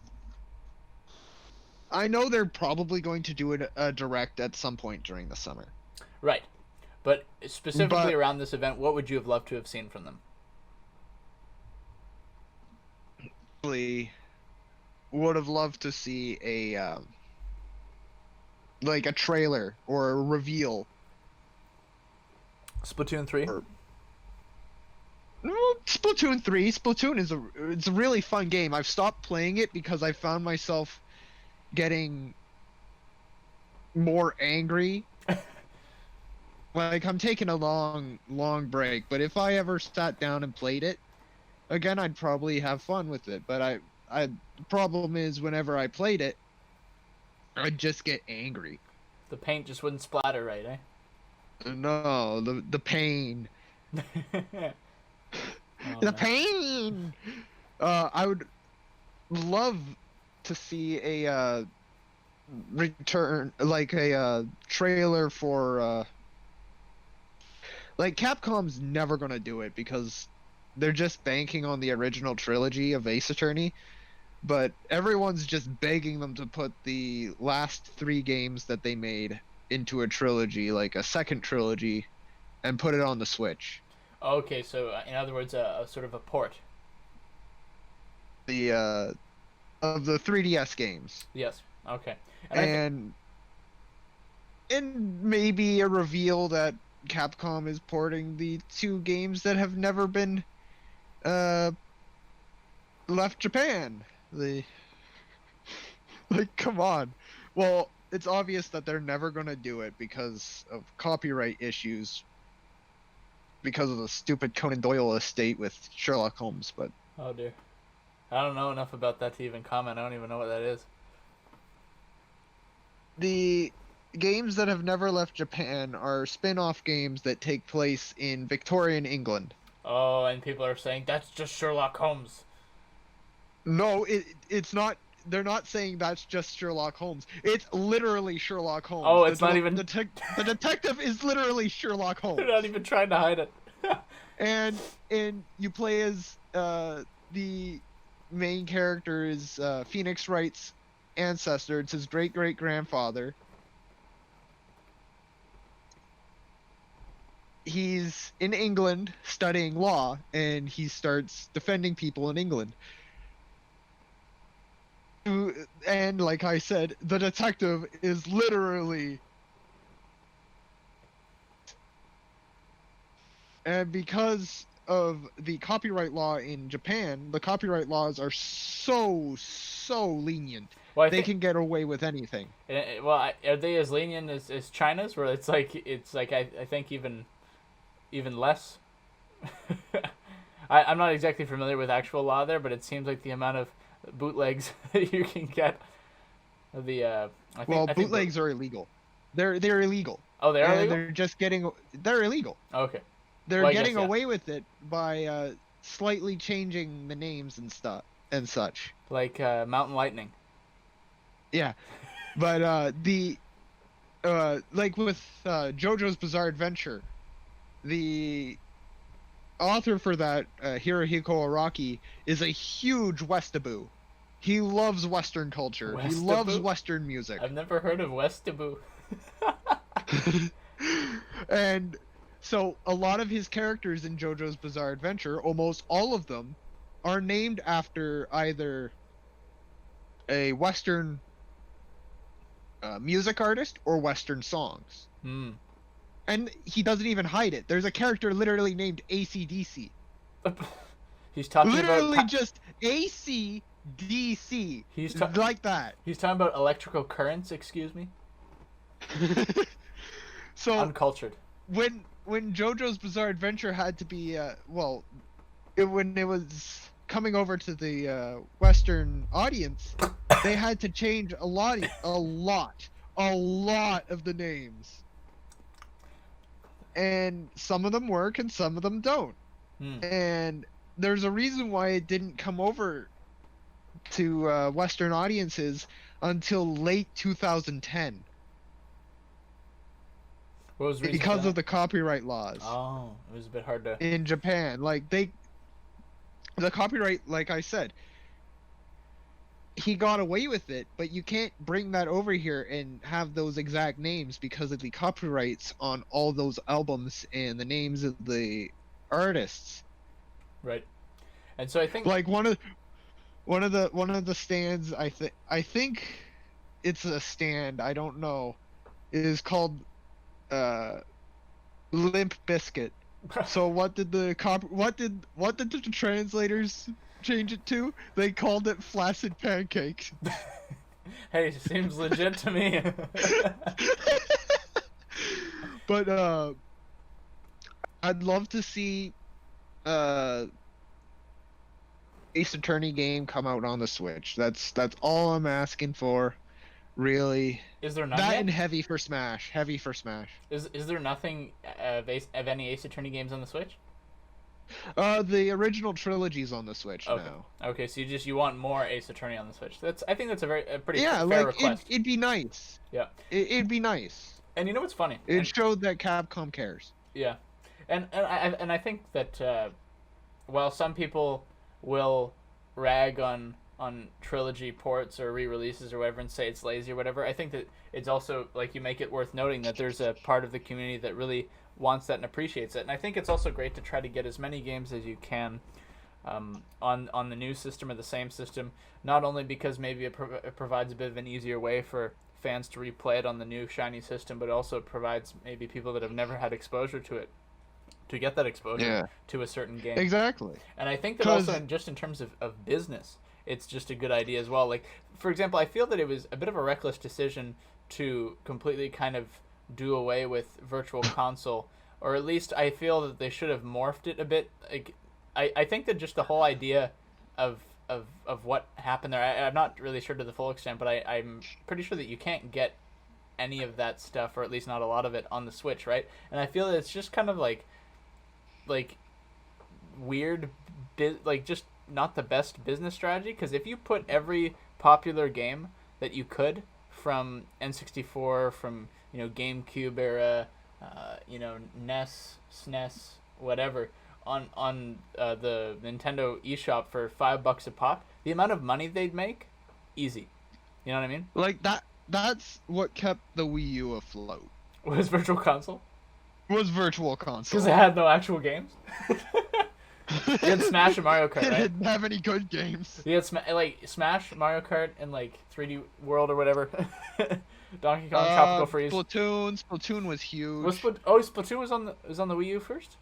I know they're probably going to do a direct at some point during the summer. Right. But specifically around this event, what would you have loved to have seen from them? would have loved to see a like a trailer or a reveal. Splatoon 3. Or Splatoon 3. Splatoon is it's a really fun game. I've stopped playing it because I found myself getting more angry. Like, I'm taking a long break, but if I ever sat down and played it again, I'd probably have fun with it. But the problem is, whenever I played it, I'd just get angry. The paint just wouldn't splatter right, eh? No, the pain. Oh, The man. pain. I would love to see a return, like a trailer for like Capcom's never gonna do it because they're just banking on the original trilogy of Ace Attorney, but everyone's just begging them to put the last 3 games that they made into a trilogy, like a second trilogy, and put it on the Switch. Okay, so in other words, a sort of a port. The of the 3DS games. Yes. Okay. And maybe a reveal that Capcom is porting the 2 games that have never been left Japan. Like, come on. Well, it's obvious that they're never gonna do it because of copyright issues, because of the stupid Conan Doyle estate with Sherlock Holmes. But Oh dear. I don't know enough about that to even comment. I don't even know what that is. the games that have never left Japan are spin-off games that take place in Victorian England. Oh, and people are saying that's just Sherlock Holmes. No, it's not. They're not saying that's just Sherlock Holmes. It's literally Sherlock Holmes. Oh, it's not even. The detective is literally Sherlock Holmes. They're not even trying to hide it. And you play as the main character is Phoenix Wright's ancestor. It's his great-great-grandfather. He's in England studying law, and he starts defending people in England. And like I said, the detective is literally... And because of the copyright law in Japan, the copyright laws are so lenient. Well, They can get away with anything. Well, are they as lenient as China's, where it's like I think even less? I'm not exactly familiar with actual law there, but it seems like the amount of bootlegs that you can get. Bootlegs are illegal. They're illegal. Oh, they are illegal? They're illegal. Okay. They're Well, getting yeah. away with it by slightly changing the names and stuff and such. Like Mountain Lightning. Yeah, but like with JoJo's Bizarre Adventure, the author for that, Hirohiko Araki, is a huge Westaboo. He loves Western culture. He loves Western music. I've never heard of Westaboo. And so a lot of his characters in JoJo's Bizarre Adventure, almost all of them, are named after either a Western music artist or Western songs. Hmm. And he doesn't even hide it. There's a character literally named AC/DC. He's talking literally about just AC/DC. He's like that. He's talking about electrical currents. Excuse me. So Uncultured. when JoJo's Bizarre Adventure had to be when it was coming over to the Western audience, they had to change a lot of the names. And some of them work and some of them don't. And there's a reason why it didn't come over to Western audiences until late 2010. What was the reason Because for that? of the copyright laws. Oh, it was a bit hard to. In Japan, the copyright, like I said, he got away with it, but you can't bring that over here and have those exact names because of the copyrights on all those albums and the names of the artists. Right. And so I think Like one one of the stands, I think it's a stand, I don't know, is called Limp Biscuit. So what did the translators change it to? They called it Flaccid Pancakes. Hey, seems legit to me. But I'd love to see Ace Attorney game come out on the Switch. That's all I'm asking for, really. Is there none That yet? and Heavy for Smash. Heavy for Smash. Is there nothing of any Ace Attorney games on the Switch? The original trilogy's on the Switch Okay. now. Okay, so you want more Ace Attorney on the Switch. I think that's a pretty Yeah, fair like request. it'd be nice. Yeah. It'd be nice. And you know what's funny? It showed that Capcom cares. Yeah, and I think that while some people will rag on trilogy ports or re-releases or whatever and say it's lazy or whatever, I think that it's also like you make it worth noting that there's a part of the community that really wants that and appreciates it. And I think it's also great to try to get as many games as you can on the new system or the same system, not only because maybe it provides a bit of an easier way for fans to replay it on the new shiny system, but also provides maybe people that have never had exposure to it to get that exposure to a certain game. Exactly. And I think that also just in terms of business, it's just a good idea as well. Like, for example, I feel that it was a bit of a reckless decision to completely kind of do away with Virtual Console, or at least I feel that they should have morphed it a bit. Like, I think that just the whole idea of what happened there, I'm not really sure to the full extent, but I'm pretty sure that you can't get any of that stuff, or at least not a lot of it, on the Switch, right? And I feel that it's just kind of like weird, like just not the best business strategy, because if you put every popular game that you could from N64, from GameCube era, NES, SNES, whatever, on the Nintendo eShop for $5 a pop, the amount of money they'd make, easy. You know what I mean? Like that's what kept the Wii U afloat. Was Virtual Console? Was Virtual Console. Because it had no actual games. You had Smash and Mario Kart, It right? didn't have any good games. You had Smash, Mario Kart, and 3D World or whatever. Donkey Kong Tropical Freeze. Splatoon was huge. Splatoon was on the Wii U first?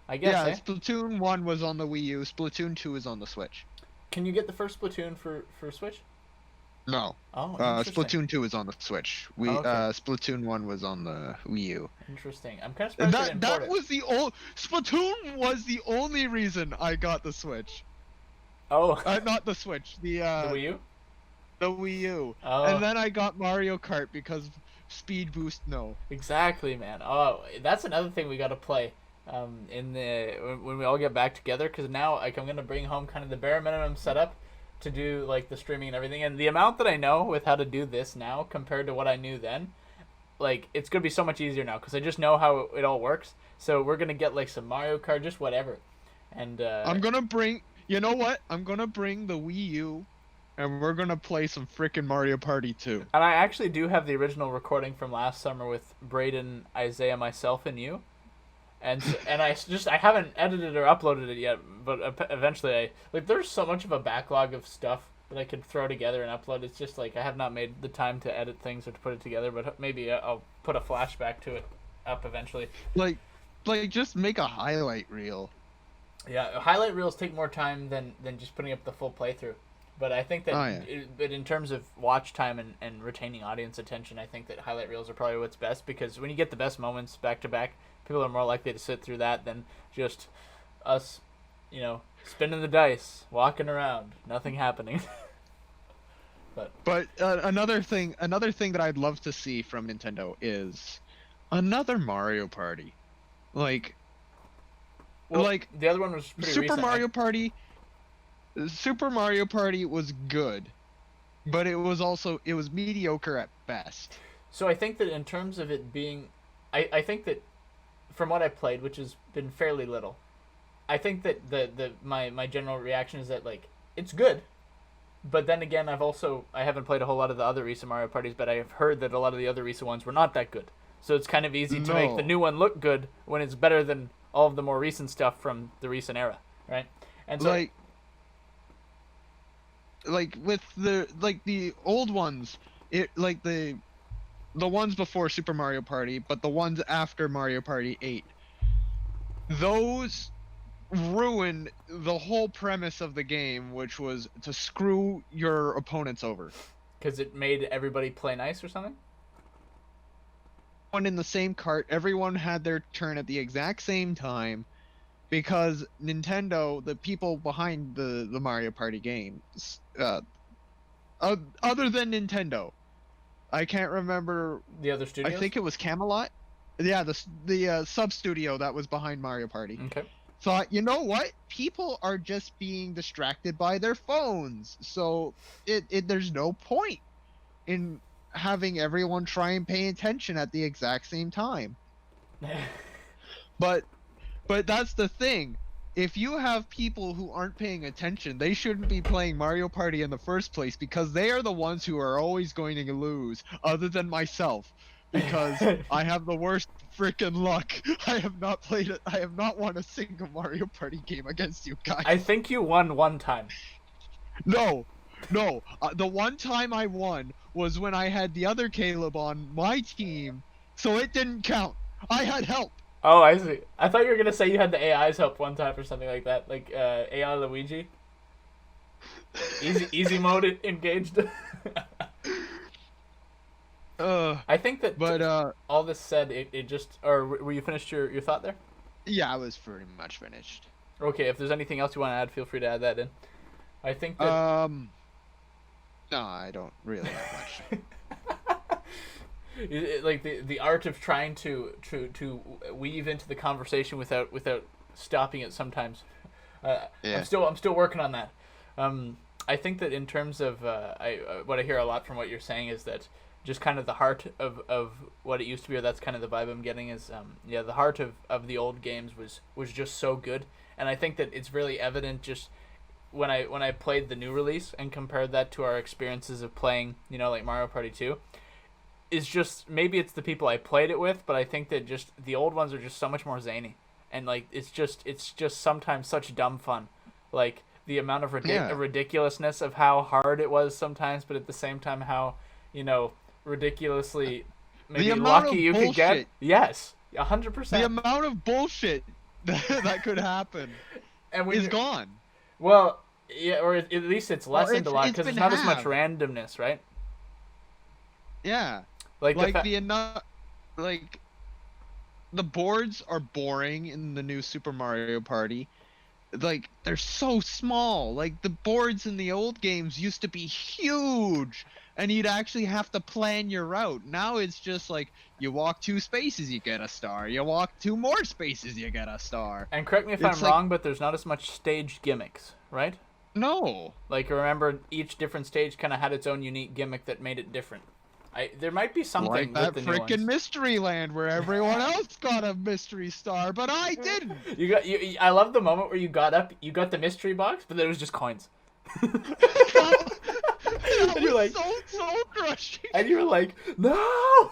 I guess. Yeah, Eh? Splatoon 1 was on the Wii U. Splatoon 2 is on the Switch. Can you get the first Splatoon for Switch? No. Oh, Splatoon 2 is on the Switch. Splatoon 1 was on the Wii U. Interesting. I'm kind of surprised they didn't port it. Splatoon was the only reason I got the Switch. Oh. Not the Switch. The Wii U? The Wii U. Oh. And then I got Mario Kart because Speed Boost, no. Exactly, man. Oh, that's another thing we got to play when we all get back together, because now I'm going to bring home kind of the bare minimum setup to do the streaming and everything, and the amount that I know with how to do this now compared to what I knew then, it's gonna be so much easier now because I just know how it all works. So we're gonna get some Mario Kart, just whatever, and I'm gonna bring the Wii U, and we're gonna play some frickin' Mario Party 2. And I actually do have the original recording from last summer with Braden, Isaiah, myself, and you. And I haven't edited or uploaded it yet, but eventually there's so much of a backlog of stuff that I could throw together and upload. It's just I have not made the time to edit things or to put it together, but maybe I'll put a flashback to it up eventually. Just make a highlight reel. Yeah, highlight reels take more time than just putting up the full playthrough. But I think that but in terms of watch time and retaining audience attention, I think that highlight reels are probably what's best, because when you get the best moments back to back, people are more likely to sit through that than just us, spinning the dice, walking around, nothing happening. But another thing that I'd love to see from Nintendo is another Mario Party. The other one was pretty Super recent, Mario Party. Super Mario Party was good, but it was mediocre at best. So I think that in terms of it being, I think that from what I played, which has been fairly little, I think that my general reaction is that it's good, but then again I haven't played a whole lot of the other recent Mario Parties, but I have heard that a lot of the other recent ones were not that good. So it's kind of easy to make the new one look good when it's better than all of the more recent stuff from the recent era, right? And so like with the old ones, the ones before Super Mario Party, but the ones after Mario Party 8, those ruined the whole premise of the game, which was to screw your opponents over. Because it made everybody play nice or something? One in the same cart, everyone had their turn at the exact same time, because Nintendo, the people behind the Mario Party games, other than Nintendo, I can't remember. The other I studios? think it was Camelot. Yeah, the sub studio that was behind Mario Party. Okay. Thought, you know what? People are just being distracted by their phones, so there's no point in having everyone try and pay attention at the exact same time. But that's the thing. If you have people who aren't paying attention, they shouldn't be playing Mario Party in the first place, because they are the ones who are always going to lose, other than myself, because I have the worst freaking luck. I have not won a single Mario Party game against you guys. I think you won one time. No. The one time I won was when I had the other Caleb on my team, so it didn't count. I had help. Oh, I see. I thought you were gonna say you had the AI's help one time or something like that, like AI Luigi. Easy mode engaged. I think that. But all this said, it just. Or were you finished your thought there? yeah, I was pretty much finished. Okay, if there's anything else you want to add, feel free to add that in. I think that. No, I don't really have much. Like the art of trying to weave into the conversation without stopping it sometimes. Yeah. I'm still working on that. I think that in terms of what I hear a lot from what you're saying is that just kind of the heart of what it used to be, or that's kind of the vibe I'm getting, is the heart of the old games was just so good, and I think that it's really evident just when I played the new release and compared that to our experiences of playing, like Mario Party 2. Is just, maybe it's the people I played it with, but I think that just the old ones are just so much more zany, and like it's just sometimes such dumb fun, like the amount of ridiculousness of how hard it was sometimes, but at the same time how ridiculously maybe lucky you could get. Yes, 100%. The amount of bullshit that could happen is gone. Well, yeah, or at least it's lessened a lot because it's not as much randomness, right? Yeah. Like the boards are boring in the new Super Mario Party. Like, they're so small. Like, the boards in the old games used to be huge, and you'd actually have to plan your route. Now it's just like, you walk 2 spaces, you get a star. You walk 2 more spaces, you get a star. And correct me if I'm wrong, but there's not as much stage gimmicks, right? No. Like, remember, each different stage kind of had its own unique gimmick that made it different. There might be something like that with the new ones. freaking Mystery Land where everyone else got a mystery star, but I didn't. I love the moment where you got the mystery box, but then it was just coins. And you're like, so crushing. And you were like, no.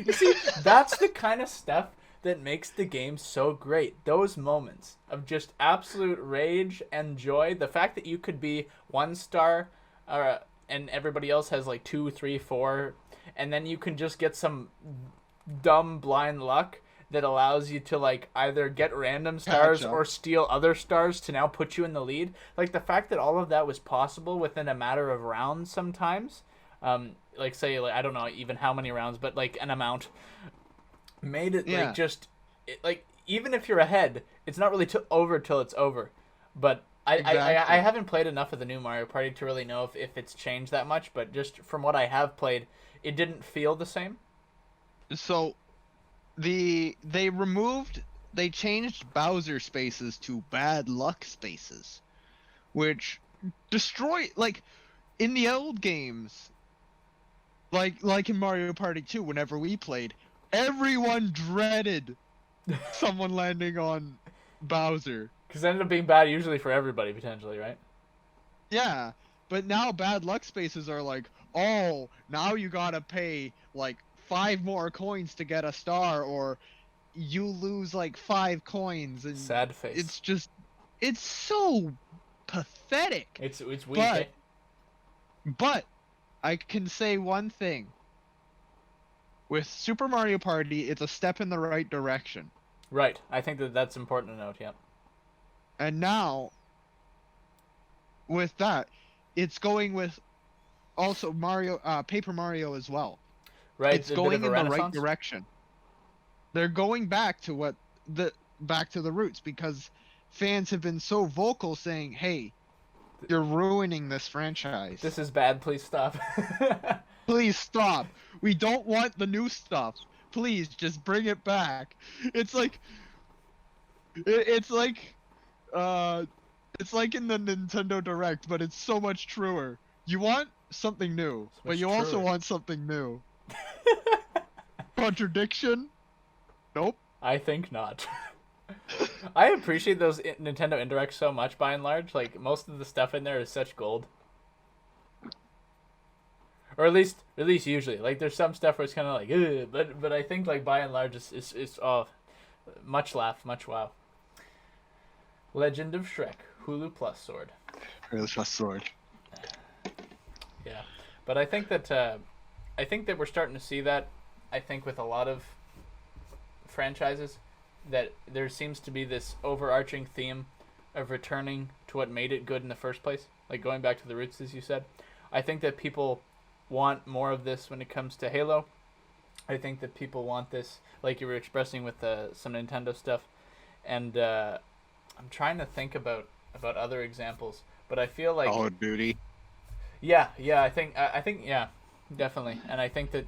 You see, that's the kind of stuff that makes the game so great. Those moments of just absolute rage and joy. The fact that you could be 1 star, and everybody else has like 2, 3, 4, and then you can just get some dumb blind luck that allows you to like either get random stars or steal other stars to now put you in the lead. Like the fact that all of that was possible within a matter of rounds sometimes, like say, like I don't know even how many rounds, but like an amount, made it like just like even if you're ahead, it's not really over till it's over. But I haven't played enough of the new Mario Party to really know if it's changed that much, but just from what I have played, it didn't feel the same. So, they changed Bowser spaces to bad luck spaces, which destroy, like, in the old games, like in Mario Party 2, whenever we played, everyone dreaded someone landing on Bowser. Because it ended up being bad usually for everybody, potentially, right? Yeah, but now bad luck spaces are like, oh, now you gotta pay, like, 5 more coins to get a star, or you lose, like, 5 coins. And sad face. It's so pathetic. It's weak. But But I can say one thing. With Super Mario Party, it's a step in the right direction. Right. I think that's important to note. Yeah. And now, with that, it's going with also Paper Mario as well. Right. It's A bit of going a in the right renaissance. direction. They're going back to back to the roots because fans have been so vocal saying, "Hey, you're ruining this franchise. This is bad. Please stop. Please stop. We don't want the new stuff. Please just bring it back." It's like it's like uh it's like in the Nintendo Direct, but it's so much truer. You want something new, So but much you also truer. want something new. Contradiction? Nope. I think not. I appreciate those Nintendo Indirects so much by and large. Like most of the stuff in there is such gold. Or at least usually. Like there's some stuff where it's kind of like, ugh, but I think like by and large it's oh, much laugh, much wow. Legend of Shrek, Hulu Plus sword. Really fast sword. Yeah, but I think that we're starting to see that. I think with a lot of franchises, that there seems to be this overarching theme of returning to what made it good in the first place, like going back to the roots, as you said. I think that people want more of this when it comes to Halo. I think that people want this, like you were expressing with some Nintendo stuff, and I'm trying to think about other examples, but I feel like Call of Duty. yeah, I think yeah, definitely, and I think that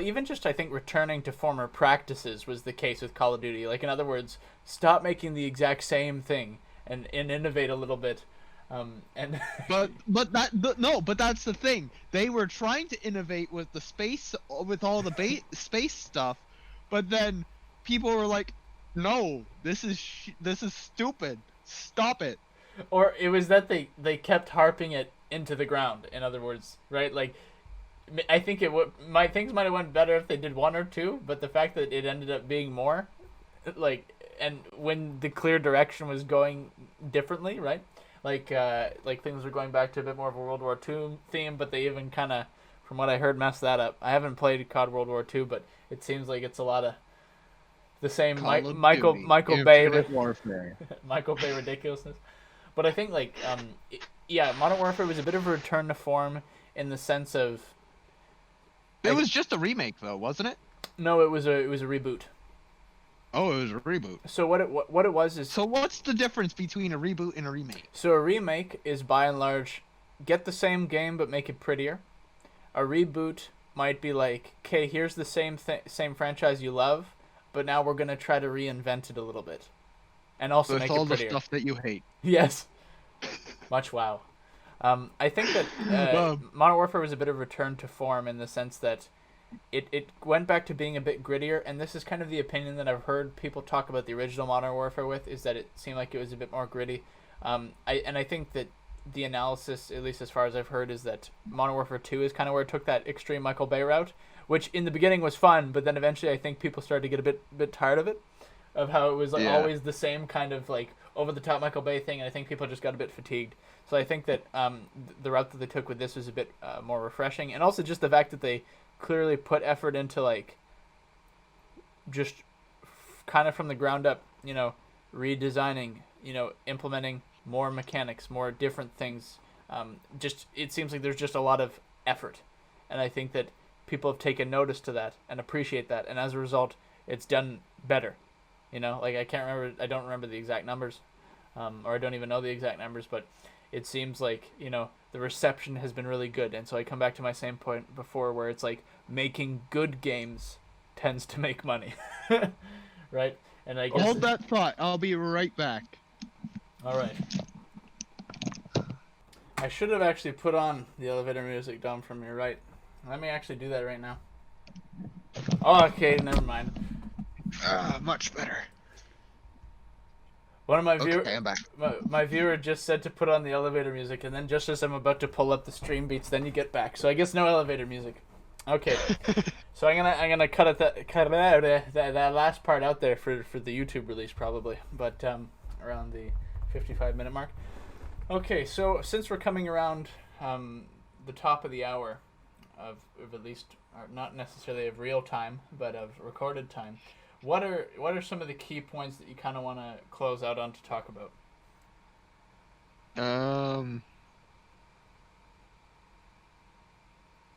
even just I think returning to former practices was the case with Call of Duty. Like in other words, stop making the exact same thing and innovate a little bit. And But that's the thing. They were trying to innovate with the space, with all the space stuff, but then people were like, "No, this is stupid. Stop it." or it was that they kept harping it into the ground. In other words, right? Like I think things might have went better if they did one or two, but the fact that it ended up being more, like, and when the clear direction was going differently, right? Like things were going back to a bit more of a World War II theme, but they even kind of, from what I heard, messed that up. I haven't played COD World War II, but it seems like it's a lot of the same Call of Michael Duty, Michael Bay Infinite Warfare. Michael Bay ridiculousness. But I think yeah, Modern Warfare was a bit of a return to form in the sense of It was just a remake, though, wasn't it? no, it was a reboot. Oh, it was a reboot. So what it was is So what's the difference between a reboot and a remake? so a remake is by and large get the same game but make it prettier. A reboot might be like, okay, here's the same franchise you love, but now we're gonna try to reinvent it a little bit, and also With make all it the prettier. stuff that you hate. Yes, much wow. I think that Modern Warfare was a bit of a return to form in the sense that it went back to being a bit grittier, and this is kind of the opinion that I've heard people talk about the original Modern Warfare with, is that it seemed like it was a bit more gritty. I think that the analysis, at least as far as I've heard, is that Modern Warfare 2 is kind of where it took that extreme Michael Bay route, which in the beginning was fun, but then eventually I think people started to get a bit tired of it, of how it was like always the same kind of like over the top Michael Bay thing, and I think people just got a bit fatigued. So I think that the route that they took with this was a bit more refreshing, and also just the fact that they clearly put effort into like just kind of from the ground up, redesigning, implementing more mechanics, more different things. Just it seems like there's just a lot of effort, and I think that people have taken notice to that and appreciate that, and as a result, it's done better. Like I don't remember the exact numbers, or I don't even know the exact numbers, but it seems like the reception has been really good, and so I come back to my same point before, where it's like making good games tends to make money, right? And I guess Hold that thought. I'll be right back. all right. I should have actually put on the elevator music, Dom, from your right. Let me actually do that right now. Oh, okay, never mind. Much better. One of my Okay, I'm back. my viewer just said to put on the elevator music, and then just as I'm about to pull up the stream beats, then you get back. So I guess no elevator music. Okay. So I'm gonna cut that last part out there for the YouTube release probably, but around the 55-minute mark. Okay, so since we're coming around the top of the hour of at least, or not necessarily of real time, but of recorded time. What are some of the key points that you kind of want to close out on to talk about?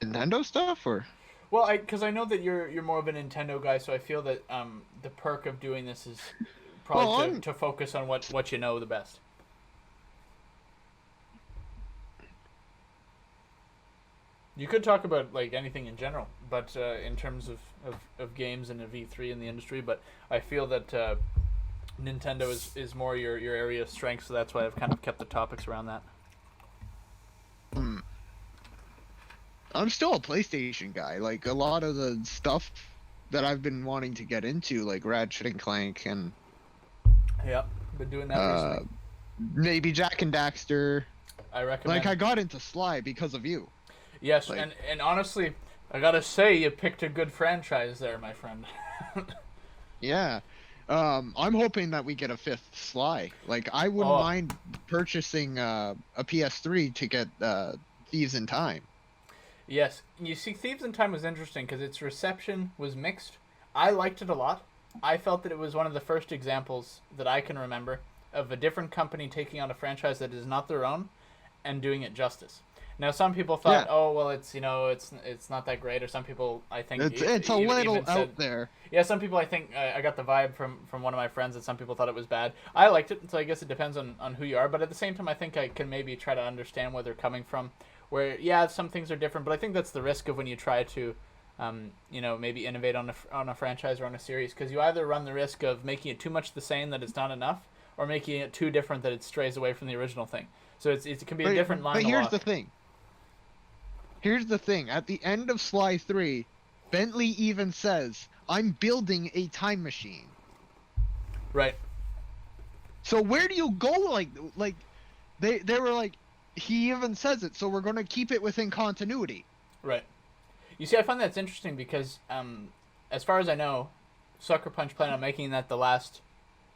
Nintendo stuff or? Well, because I know that you're more of a Nintendo guy, so I feel that the perk of doing this is probably to focus on what you know the best. You could talk about like anything in general, but in terms of games and a V3 in the industry, but I feel that Nintendo is more your area of strength, so that's why I've kind of kept the topics around that. I'm still a PlayStation guy. Like a lot of the stuff that I've been wanting to get into, like Ratchet and Clank and been doing that recently. Maybe Jack and Daxter. I recommend. Like I got into Sly because of you. Yes, like, and honestly, I gotta say you picked a good franchise there, my friend. Yeah. I'm hoping that we get a fifth Sly. Like I wouldn't mind purchasing a PS3 to get Thieves in Time. Yes, you see, Thieves in Time was interesting because its reception was mixed. I liked it a lot. I felt that it was one of the first examples that I can remember of a different company taking on a franchise that is not their own and doing it justice. Now, some people thought, oh, well, it's not that great, or some people, I think... It's a little out there. Yeah, some people, I think, I got the vibe from one of my friends that some people thought it was bad. I liked it, so I guess it depends on who you are, but at the same time, I think I can maybe try to understand where they're coming from, where, yeah, some things are different, but I think that's the risk of when you try to, maybe innovate on a franchise or on a series, because you either run the risk of making it too much the same that it's not enough, or making it too different that it strays away from the original thing. So it can be a different line. But here's the thing. Here's the thing. At the end of Sly 3, Bentley even says, "I'm building a time machine." Right. So where do you go? Like they were like, he even says it. So we're gonna keep it within continuity. Right. You see, I find that's interesting because, as far as I know, Sucker Punch planned on making that the last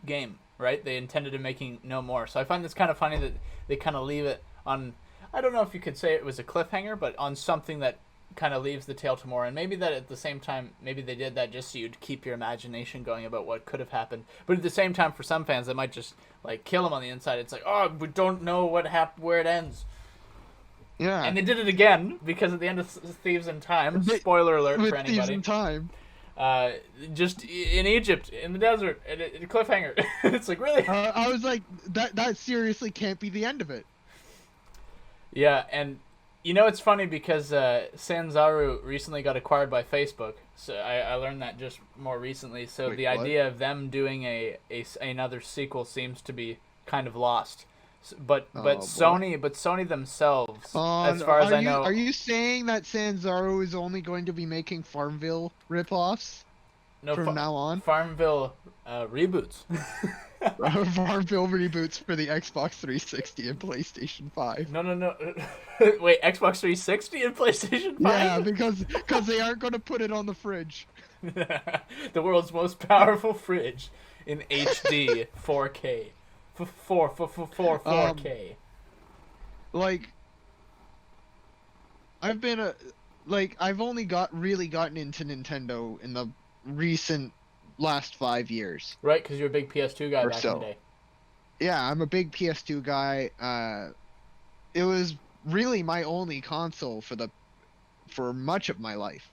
game. Right? They intended on making no more. So I find this kind of funny that they kind of leave it on. I don't know if you could say it was a cliffhanger, but on something that kind of leaves the tale to more. And maybe that at the same time, maybe they did that just so you'd keep your imagination going about what could have happened. But at the same time, for some fans, that might just like kill them on the inside. It's like, oh, we don't know where it ends. Yeah. And they did it again because at the end of Thieves in Time, spoiler alert for anybody. Thieves in Time. Just in Egypt, in the desert, and a cliffhanger. It's like, really? I was like, that seriously can't be the end of it. Yeah, and it's funny because Sanzaru recently got acquired by Facebook. So I learned that just more recently. So the idea of them doing another sequel seems to be kind of lost. But Sony themselves, as far as I know, are you saying that Sanzaru is only going to be making Farmville ripoffs from now on? Farmville reboots. Farmville reboots for the Xbox 360 and PlayStation 5. No. Wait, Xbox 360 and PlayStation 5? Yeah, because they aren't going to put it on the fridge. The world's most powerful fridge in HD 4K. 4K. I've only really gotten into Nintendo in the recent last 5 years. Right, because you're a big PS2 guy back in the day. Yeah, I'm a big PS2 guy. It was really my only console for much of my life.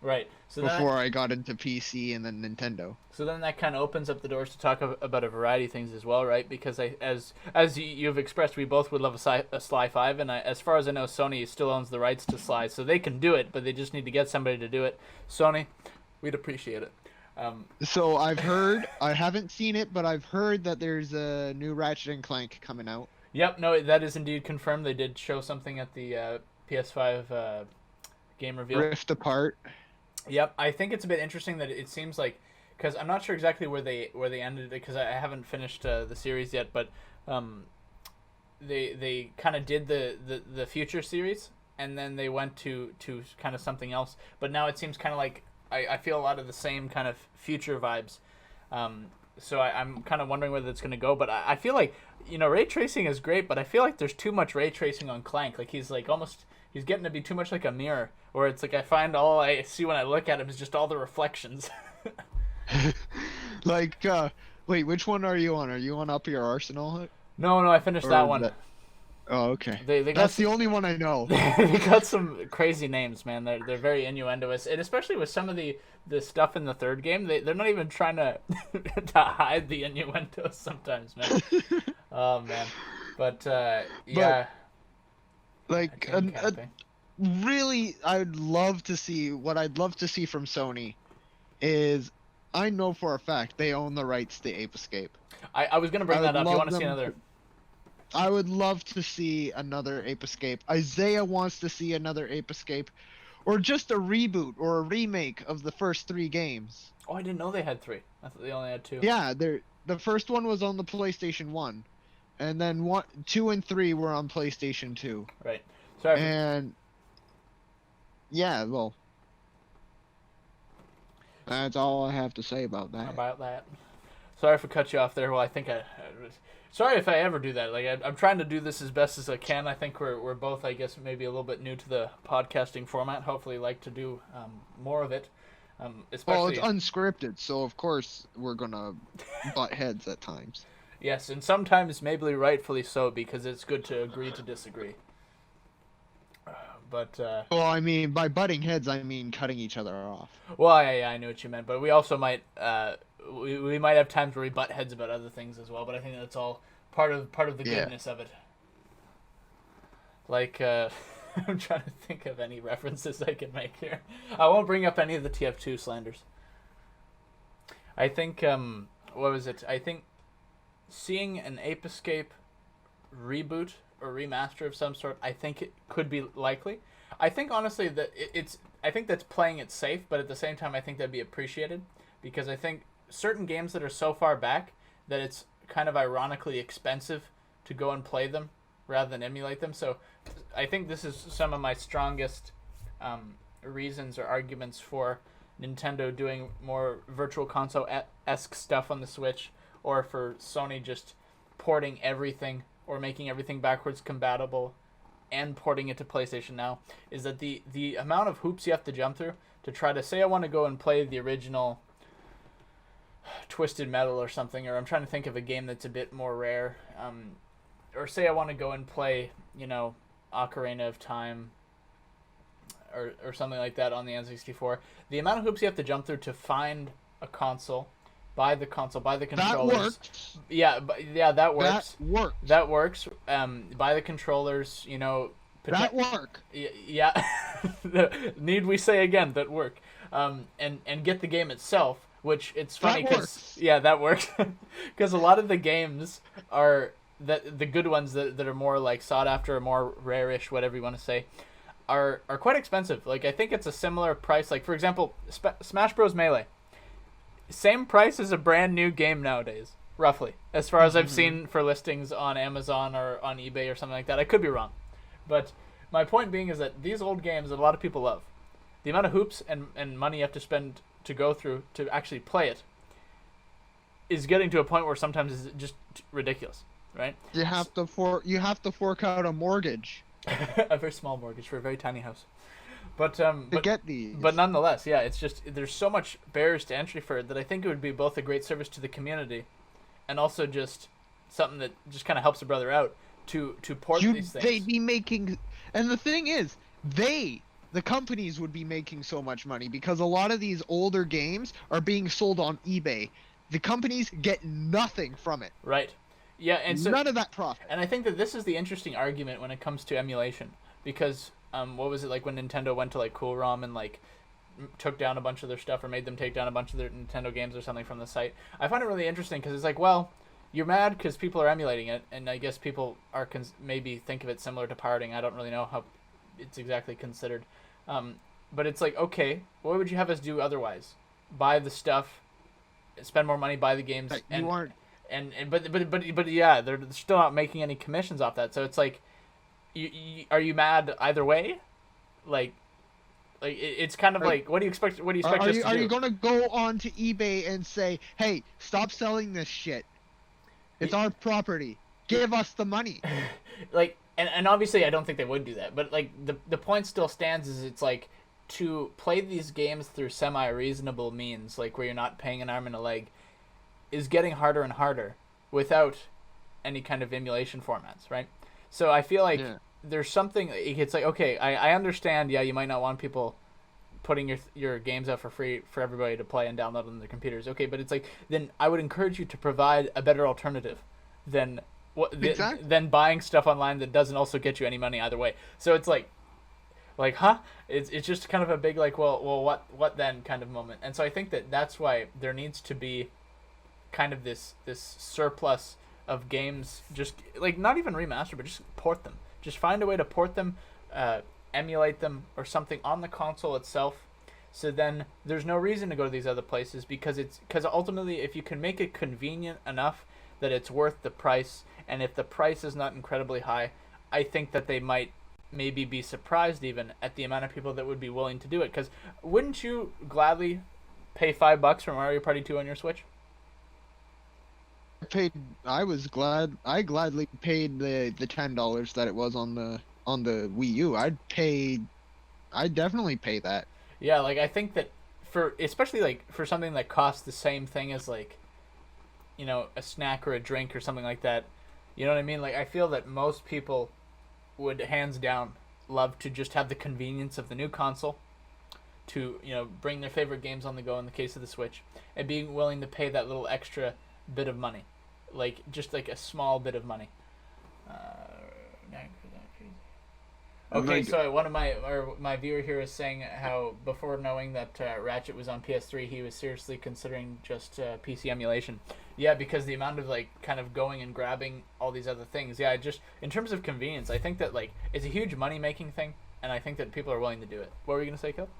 Right. So before I got into PC and then Nintendo. So then that kind of opens up the doors to talk about a variety of things as well, right? Because as you've expressed, we both would love a Sly 5, and as far as I know, Sony still owns the rights to Sly, so they can do it, but they just need to get somebody to do it. Sony, we'd appreciate it. So I've heard, I haven't seen it, but I've heard that there's a new Ratchet and Clank coming out. Yep, no, that is indeed confirmed. They did show something at the PS5 game reveal. Rift Apart. Yep, I think it's a bit interesting that it seems like, because I'm not sure exactly where they ended it, because I haven't finished the series yet, but they kind of did the future series, and then they went to kind of something else. But now it seems kind of like I feel a lot of the same kind of future vibes. So I'm kind of wondering whether it's going to go, but I feel like, ray tracing is great, but I feel like there's too much ray tracing on Clank. Like he's like almost he's getting to be too much like a mirror, where it's like I find all I see when I look at him is just all the reflections. Like, wait, which one are you on? Are you on Up Your Arsenal? No, I finished Or that one. Oh, okay. They got That's the only one I know. they got some crazy names, man. They're very innuendoous, and especially with some of the stuff in the third game, they're not even trying to to hide the innuendos sometimes, man. Oh man, but yeah, Like, really, I'd love to see what I'd love to see from Sony is I know for a fact they own the rights to Ape Escape. I was gonna bring that up. You want to see another? I would love to see another Ape Escape. Isaiah wants to see another Ape Escape, or just a reboot or a remake of the first 3 games. Oh, I didn't know they had 3. I thought they only had 2. Yeah, the first one was on the PlayStation 1, and then 2 and 3 were on PlayStation 2. Right. Sorry. And yeah, well, that's all I have to say about that. Sorry for cut you off there. Well, I think I was. Sorry if I ever do that. Like I'm trying to do this as best as I can. I think we're both, I guess, maybe a little bit new to the podcasting format. Hopefully, like to do more of it. Especially. Well, it's unscripted, so of course we're gonna butt heads at times. Yes, and sometimes maybe rightfully so, because it's good to agree to disagree. But well, I mean, by butting heads, I mean cutting each other off. Well, yeah, I knew what you meant, but we also might we might have times where we butt heads about other things as well. But I think that's all part of the goodness of it. Like I'm trying to think of any references I can make here. I won't bring up any of the TF2 slanders. I think what was it? I think seeing an Ape Escape reboot or remaster of some sort, I think it could be likely. I think honestly that I think that's playing it safe, but at the same time I think that'd be appreciated, because I think certain games that are so far back that it's kind of ironically expensive to go and play them rather than emulate them. So I think this is some of my strongest reasons or arguments for Nintendo doing more virtual console-esque stuff on the Switch, or for Sony just porting everything or making everything backwards compatible and porting it to PlayStation Now, is that the amount of hoops you have to jump through to try to say I want to go and play the original Twisted Metal or something, or I'm trying to think of a game that's a bit more rare, or say I want to go and play, Ocarina of Time or something like that on the N64. The amount of hoops you have to jump through to find a console, buy the controllers. That works. Yeah, that works. That works. Buy the controllers, That work. Yeah. Need we say again that work? And get the game itself, which it's funny because that works. Because a lot of the games are the good ones that are more like sought after, or more rare-ish, whatever you want to say, are quite expensive. Like I think it's a similar price. Like for example, Smash Bros. Melee. Same price as a brand new game nowadays, roughly, as far as I've seen for listings on Amazon or on eBay or something like that. I could be wrong, but my point being is that these old games that a lot of people love, the amount of hoops and money you have to spend to go through to actually play it is getting to a point where sometimes it's just ridiculous, right? You have to fork out a mortgage. A very small mortgage for a very tiny house. But get these. But nonetheless, yeah, it's just there's so much barriers to entry for it that I think it would be both a great service to the community, and also just something that just kind of helps a brother out to port these things. They'd be making, and the thing is, the companies would be making so much money because a lot of these older games are being sold on eBay. The companies get nothing from it. Right. Yeah, and so, none of that profit. And I think that this is the interesting argument when it comes to emulation, because what was it like when Nintendo went to like Cool ROM and like took down a bunch of their stuff, or made them take down a bunch of their Nintendo games or something from the site? I find it really interesting because it's like, well, you're mad because people are emulating it, and I guess people are maybe think of it similar to pirating. I don't really know how it's exactly considered, but it's like, okay, what would you have us do otherwise? Buy the stuff, spend more money, buy the games, but yeah, they're still not making any commissions off that. So it's like, are you mad either way? Like it's kind of like, what do you expect? What do you expect us to do? Are you gonna go on to eBay and say, "Hey, stop selling this shit. It's our property. Give us the money." Like and obviously I don't think they would do that, but like the point still stands is it's like to play these games through semi-reasonable means, like where you're not paying an arm and a leg, is getting harder and harder without any kind of emulation formats, right? So I feel like there's something, it's like, okay, I understand, yeah, you might not want people putting your games out for free for everybody to play and download on their computers, okay, but it's like, then I would encourage you to provide a better alternative than than buying stuff online that doesn't also get you any money either way. So it's like huh? It's just kind of a big like, well what then kind of moment. And so I think that's why there needs to be kind of this surplus of games, just like not even remaster, but just port them. Just find a way to port them, emulate them or something on the console itself. So then there's no reason to go to these other places, because ultimately if you can make it convenient enough that it's worth the price, and if the price is not incredibly high, I think that they might maybe be surprised even at the amount of people that would be willing to do it. Because wouldn't you gladly pay $5 for Mario Party 2 on your Switch? I gladly paid the $10 that it was on the Wii U. I'd definitely pay that. Yeah, like I think that especially like for something that costs the same thing as like, you know, a snack or a drink or something like that. You know what I mean? Like I feel that most people would hands down love to just have the convenience of the new console, to, you know, bring their favorite games on the go in the case of the Switch, and being willing to pay that little extra bit of money, like just like a small bit of money. Okay, so one of my viewer here is saying how before knowing that Ratchet was on PS3, he was seriously considering just PC emulation. Yeah, because the amount of like kind of going and grabbing all these other things. Yeah, just in terms of convenience, I think that like it's a huge money making thing, and I think that people are willing to do it. What were you gonna say, Kel?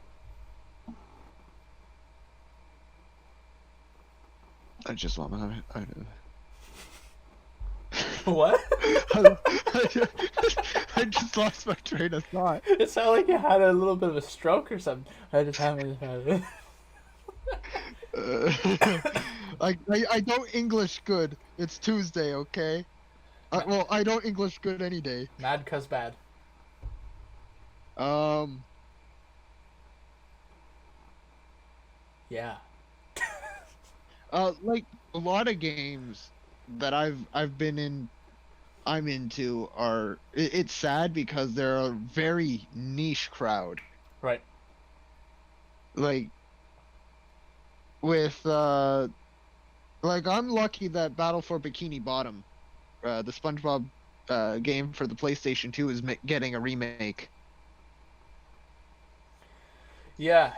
I just want my. What? I just lost my train of thought. It sounded like you had a little bit of a stroke or something. I just haven't. I don't English good. It's Tuesday, okay? Well, I don't English good any day. Mad 'cause bad. Yeah. Like a lot of games that I'm into are. It's sad because they're a very niche crowd. Right. Like with like I'm lucky that Battle for Bikini Bottom, the SpongeBob game for the PlayStation 2 is getting a remake. Yeah.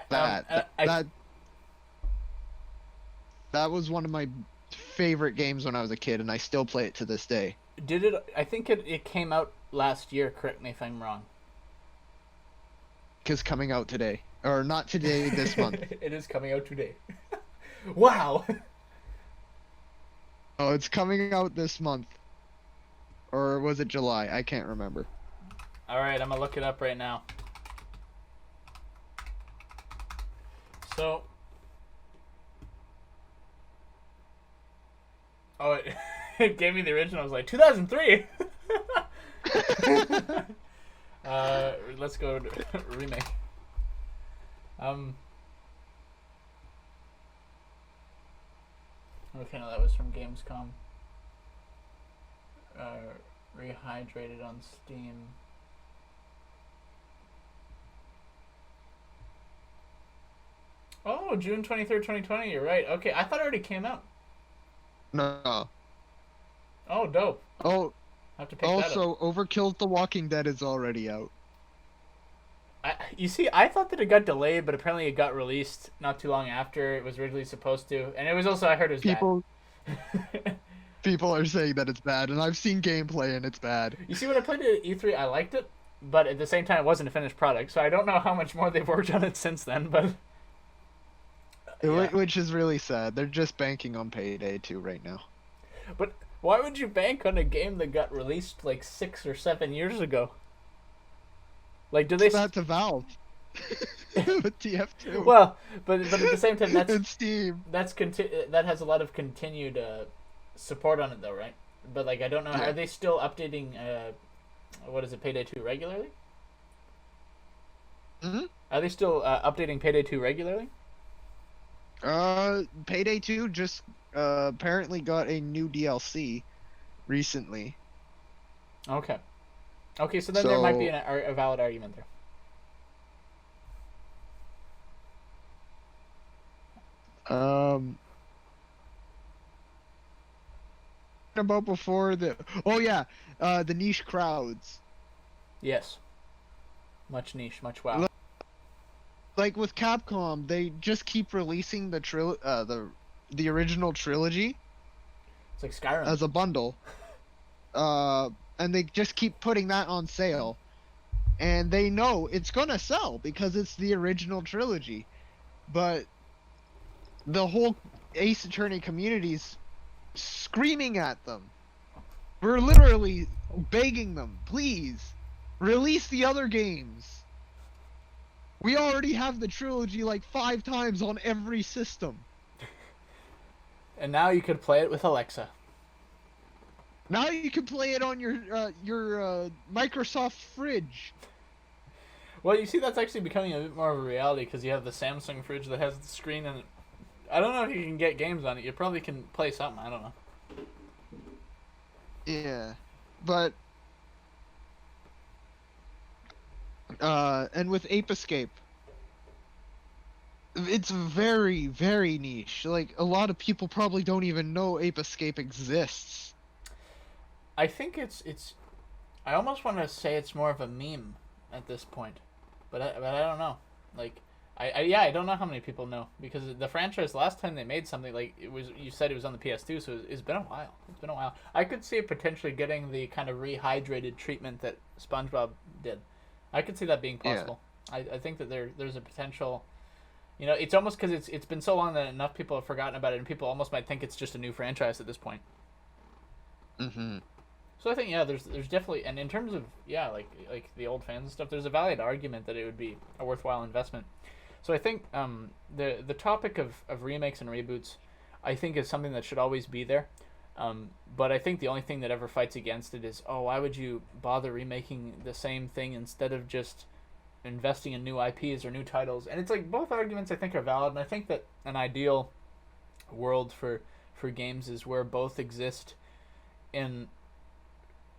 That was one of my favorite games when I was a kid, and I still play it to this day. Did it? I think it came out last year. Correct me if I'm wrong. Because coming out today, or not today, this month. It is coming out today. Wow. Oh, it's coming out this month, or was it July? I can't remember. All right, I'm gonna look it up right now. So. Oh, it gave me the original. I was like, 2003. Let's go to remake. Okay, no, that was from Gamescom. Rehydrated on Steam. Oh, June 23rd, 2020. You're right. Okay, I thought it already came out. No. Oh, dope. Oh, I have to pick also, that up. Overkill's The Walking Dead is already out. You see, I thought that it got delayed, but apparently it got released not too long after it was originally supposed to. And it was also, I heard it was bad. People are saying that it's bad, and I've seen gameplay and it's bad. You see, when I played it at E3, I liked it, but at the same time, it wasn't a finished product. So I don't know how much more they've worked on it since then, but... Yeah. Which is really sad. They're just banking on Payday 2 right now. But why would you bank on a game that got released like 6 or 7 years ago? Like, do they... That's to Valve. With TF2. Well, but at the same time, that's... And Steam. That has a lot of continued support on it, though, right? But, like, I don't know. Yeah. Are they still updating what is it, Payday 2 regularly? Hmm. Are they still updating Payday 2 regularly? Payday 2 just apparently got a new DLC recently. Okay. Okay, so then there might be So, a valid argument there. um, about before the oh yeah, the niche crowds. Yes. Much niche, much wow. Li- Like with Capcom, they just keep releasing the original trilogy It's like Skyrim. as a bundle. And they just keep putting that on sale. And they know it's gonna sell because it's the original trilogy. But the whole Ace Attorney community's screaming at them. We're literally begging them, please, release the other games. We already have the trilogy like 5 times on every system. And now you could play it with Alexa. Now you can play it on your Microsoft fridge. Well, you see, that's actually becoming a bit more of a reality because you have the Samsung fridge that has the screen, and I don't know if you can get games on it. You probably can play something. I don't know. Yeah, but and with Ape Escape, it's very, very niche. Like a lot of people probably don't even know Ape Escape exists. I think it's. I almost want to say it's more of a meme at this point, but I don't know. Like, I don't know how many people know because the franchise last time they made something like it was, you said it was on the PS2, so it's been a while. It's been a while. I could see it potentially getting the kind of rehydrated treatment that SpongeBob did. I could see that being possible. Yeah. I think that there's a potential. You know, it's almost because it's been so long that enough people have forgotten about it, and people almost might think it's just a new franchise at this point. Mm-hmm. So I think there's definitely, and in terms of like the old fans and stuff, there's a valid argument that it would be a worthwhile investment. So I think the topic of remakes and reboots, I think is something that should always be there. But I think the only thing that ever fights against it is, oh, why would you bother remaking the same thing instead of just investing in new IPs or new titles? And it's like both arguments I think are valid, and I think that an ideal world for games is where both exist in,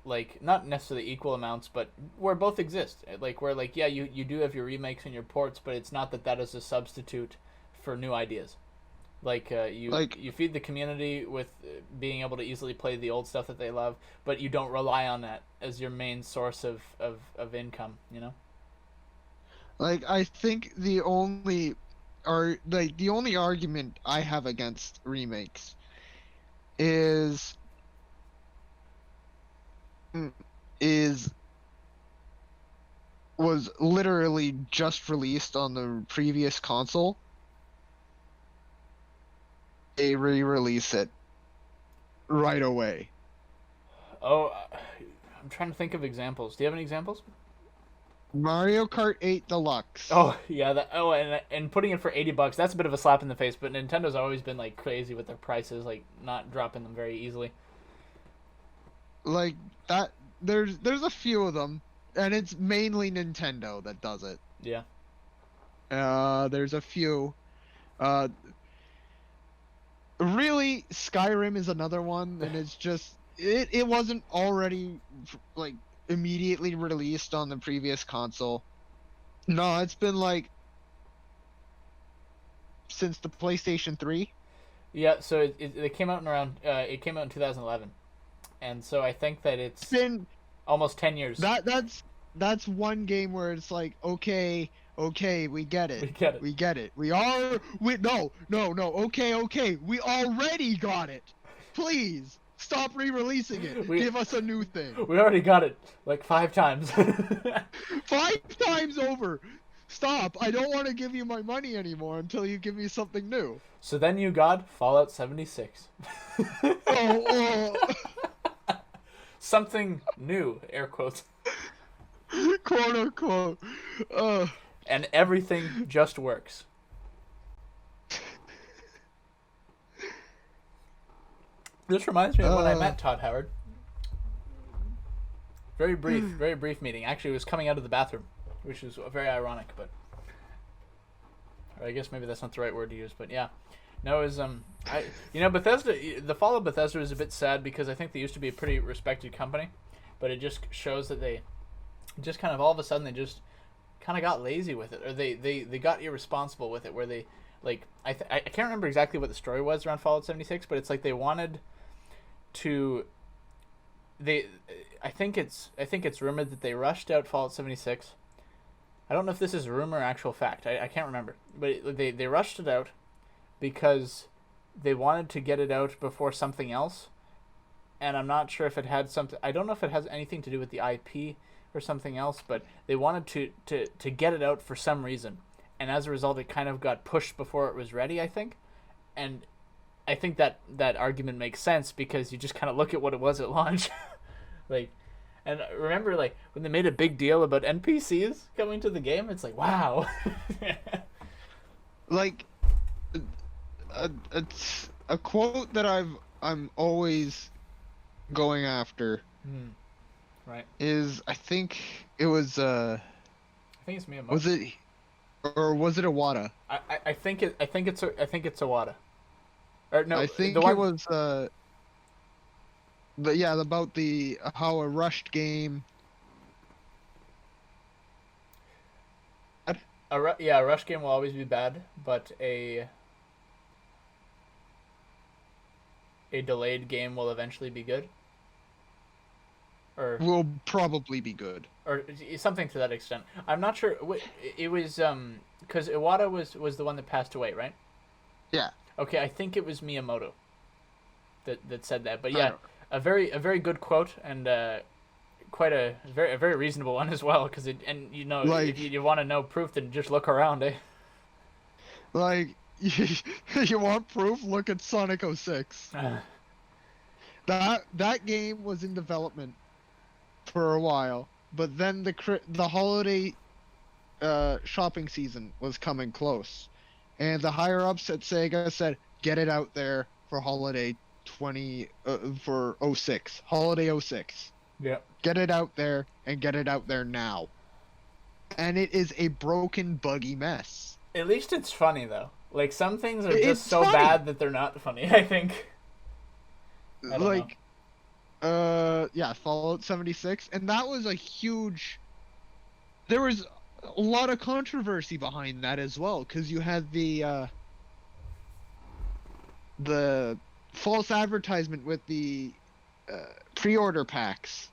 like, not necessarily equal amounts, but where both exist. Like, where, like, yeah, you do have your remakes and your ports, but it's not that is a substitute for new ideas. Like, you feed the community with being able to easily play the old stuff that they love, but you don't rely on that as your main source of income, you know? Like, I think the only argument I have against remakes is was literally just released on the previous console. They re-release it right away. Oh, I'm trying to think of examples. Do you have any examples? Mario Kart 8 Deluxe. Oh yeah, and putting it for $80, that's a bit of a slap in the face. But Nintendo's always been like crazy with their prices, like not dropping them very easily. Like that, there's a few of them, and it's mainly Nintendo that does it. Yeah. There's a few. Really, Skyrim is another one, and it's just it wasn't already like immediately released on the previous console. No, it's been like since the PlayStation 3. Yeah, so it came out in around it came out in 2011, and so I think that it's been almost 10 years. That's one game where it's like, okay, we get it. We get it. No, okay, we already got it. Please, stop re-releasing it. Give us a new thing. We already got it, like 5 times. 5 times over. Stop. I don't want to give you my money anymore until you give me something new. So then you got Fallout 76. Oh. Something new, air quotes. Quote unquote. And everything just works. This reminds me of when I met Todd Howard. very brief meeting. Actually, it was coming out of the bathroom, which is very ironic. But or I guess maybe that's not the right word to use. But yeah, no, it was Bethesda. The fall of Bethesda is a bit sad because I think they used to be a pretty respected company, but it just shows that they just kind of all of a sudden they just kind of got lazy with it, or they got irresponsible with it, where they like I can't remember exactly what the story was around Fallout 76, but it's like they wanted to I think it's rumored that they rushed out Fallout 76. I don't know if this is rumor or actual fact. I can't remember, but they rushed it out because they wanted to get it out before something else, and I'm not sure if it had something. I don't know if it has anything to do with the IP or something else, but they wanted to get it out for some reason, and as a result it kind of got pushed before it was ready, I think. And I think that argument makes sense because you just kind of look at what it was at launch. And remember, like, when they made a big deal about NPCs coming to the game, it's like, wow. Like, a quote that I'm always going after Right. is, I think it was I think it's Miyamoto. was it Iwata? I think it's Iwata. Or no, I think the one... it was about how a rushed game. A rush game will always be bad, but a delayed game will eventually be good. Or Will probably be good. Or something to that extent. I'm not sure. It was because Iwata was the one that passed away, right? Yeah. Okay, I think it was Miyamoto that said that. But yeah, a very good quote, and quite a very reasonable one as well. Because if you want to know proof, then just look around, eh? Like, you want proof? Look at Sonic 06. That game was in development for a while, but then the holiday shopping season was coming close, and the higher ups at Sega said, get it out there for holiday 06. Holiday 06. Yeah. Get it out there, and get it out there now. And it is a broken, buggy mess. At least it's funny, though. Like, some things are just so funny. bad that they're not funny, I think. I don't know. Fallout 76, and that was a huge... There was a lot of controversy behind that as well, because you had the false advertisement with the pre-order packs.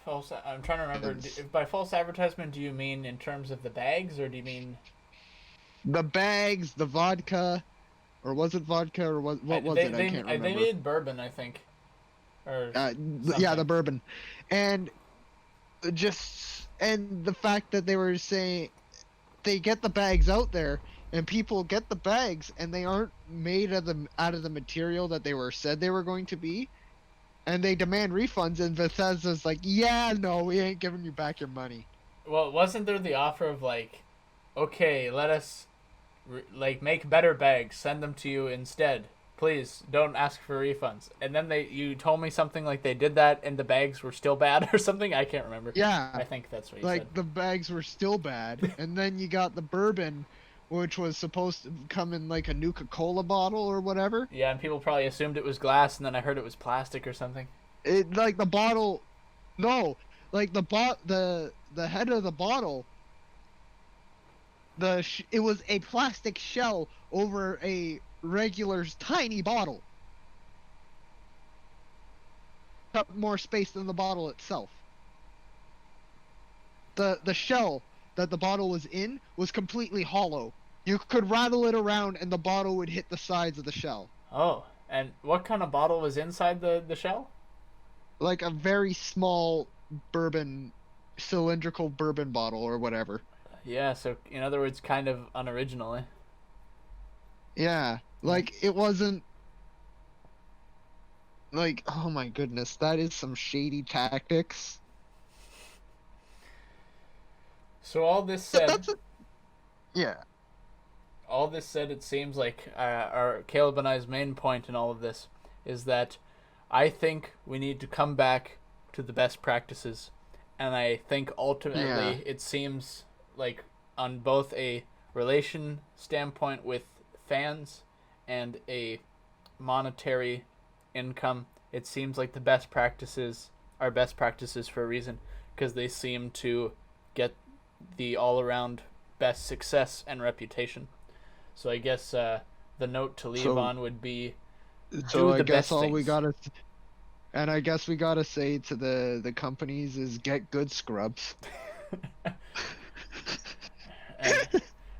I'm trying to remember. By false advertisement, do you mean in terms of the bags, or do you mean... The bags, the vodka, or was it vodka, or what was it? I can't remember. They needed bourbon, I think. Or the bourbon. And the fact that they were saying they get the bags out there, and people get the bags, and they aren't made out of the material that they were said they were going to be, and they demand refunds, and Bethesda's like, yeah, no, we ain't giving you back your money. Well, wasn't there the offer of, like, okay, let us make better bags, send them to you instead, please don't ask for refunds? And then you told me something like they did that and the bags were still bad or something. I can't remember. Yeah, I think that's what you said. Like, the bags were still bad. And then you got the bourbon, which was supposed to come in like a Nuka-Cola bottle or whatever. Yeah, and people probably assumed it was glass, and then I heard it was plastic or something. The head of the bottle, it was a plastic shell over a regular tiny bottle. Took more space than the bottle itself. The shell that the bottle was in was completely hollow. You could rattle it around and the bottle would hit the sides of the shell. Oh, and what kind of bottle was inside the shell? Like a very small cylindrical bourbon bottle or whatever. Yeah, so in other words, kind of unoriginal, eh? Yeah, like it wasn't... Like, oh my goodness, that is some shady tactics. So all this said... Yeah. All this said, it seems like our Caleb and I's main point in all of this is that I think we need to come back to the best practices. And I think ultimately it seems like on both a relation standpoint with fans and a monetary income, it seems like the best practices are best practices for a reason, because they seem to get the all-around best success and reputation. So I guess the note to leave on would be do the best things. And I guess we gotta say to the companies is get good scrubs.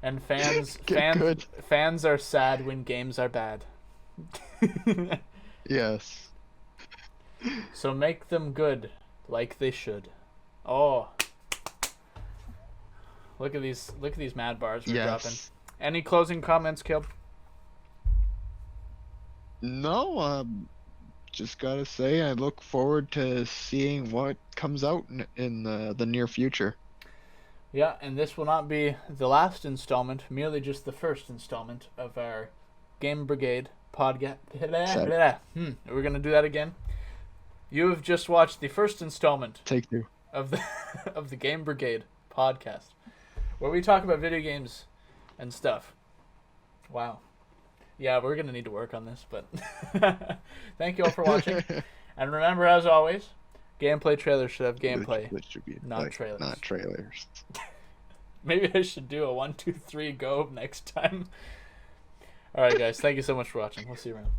And fans are sad when games are bad. Yes. So make them good, like they should. Oh, look at these mad bars we're dropping. Any closing comments, Caleb? No, just gotta say I look forward to seeing what comes out in the near future. Yeah, and this will not be the last installment, merely just the first installment of our Game Brigade podcast. We're gonna do that again. You have just watched the first installment. Take two. Of the Game Brigade podcast, where we talk about video games and stuff. Wow. Yeah, we're gonna need to work on this, but thank you all for watching. And remember, as always, gameplay trailers should have gameplay, not trailers. Not trailers. Maybe I should do a 1, 2, 3 go next time. All right, guys. Thank you so much for watching. We'll see you around.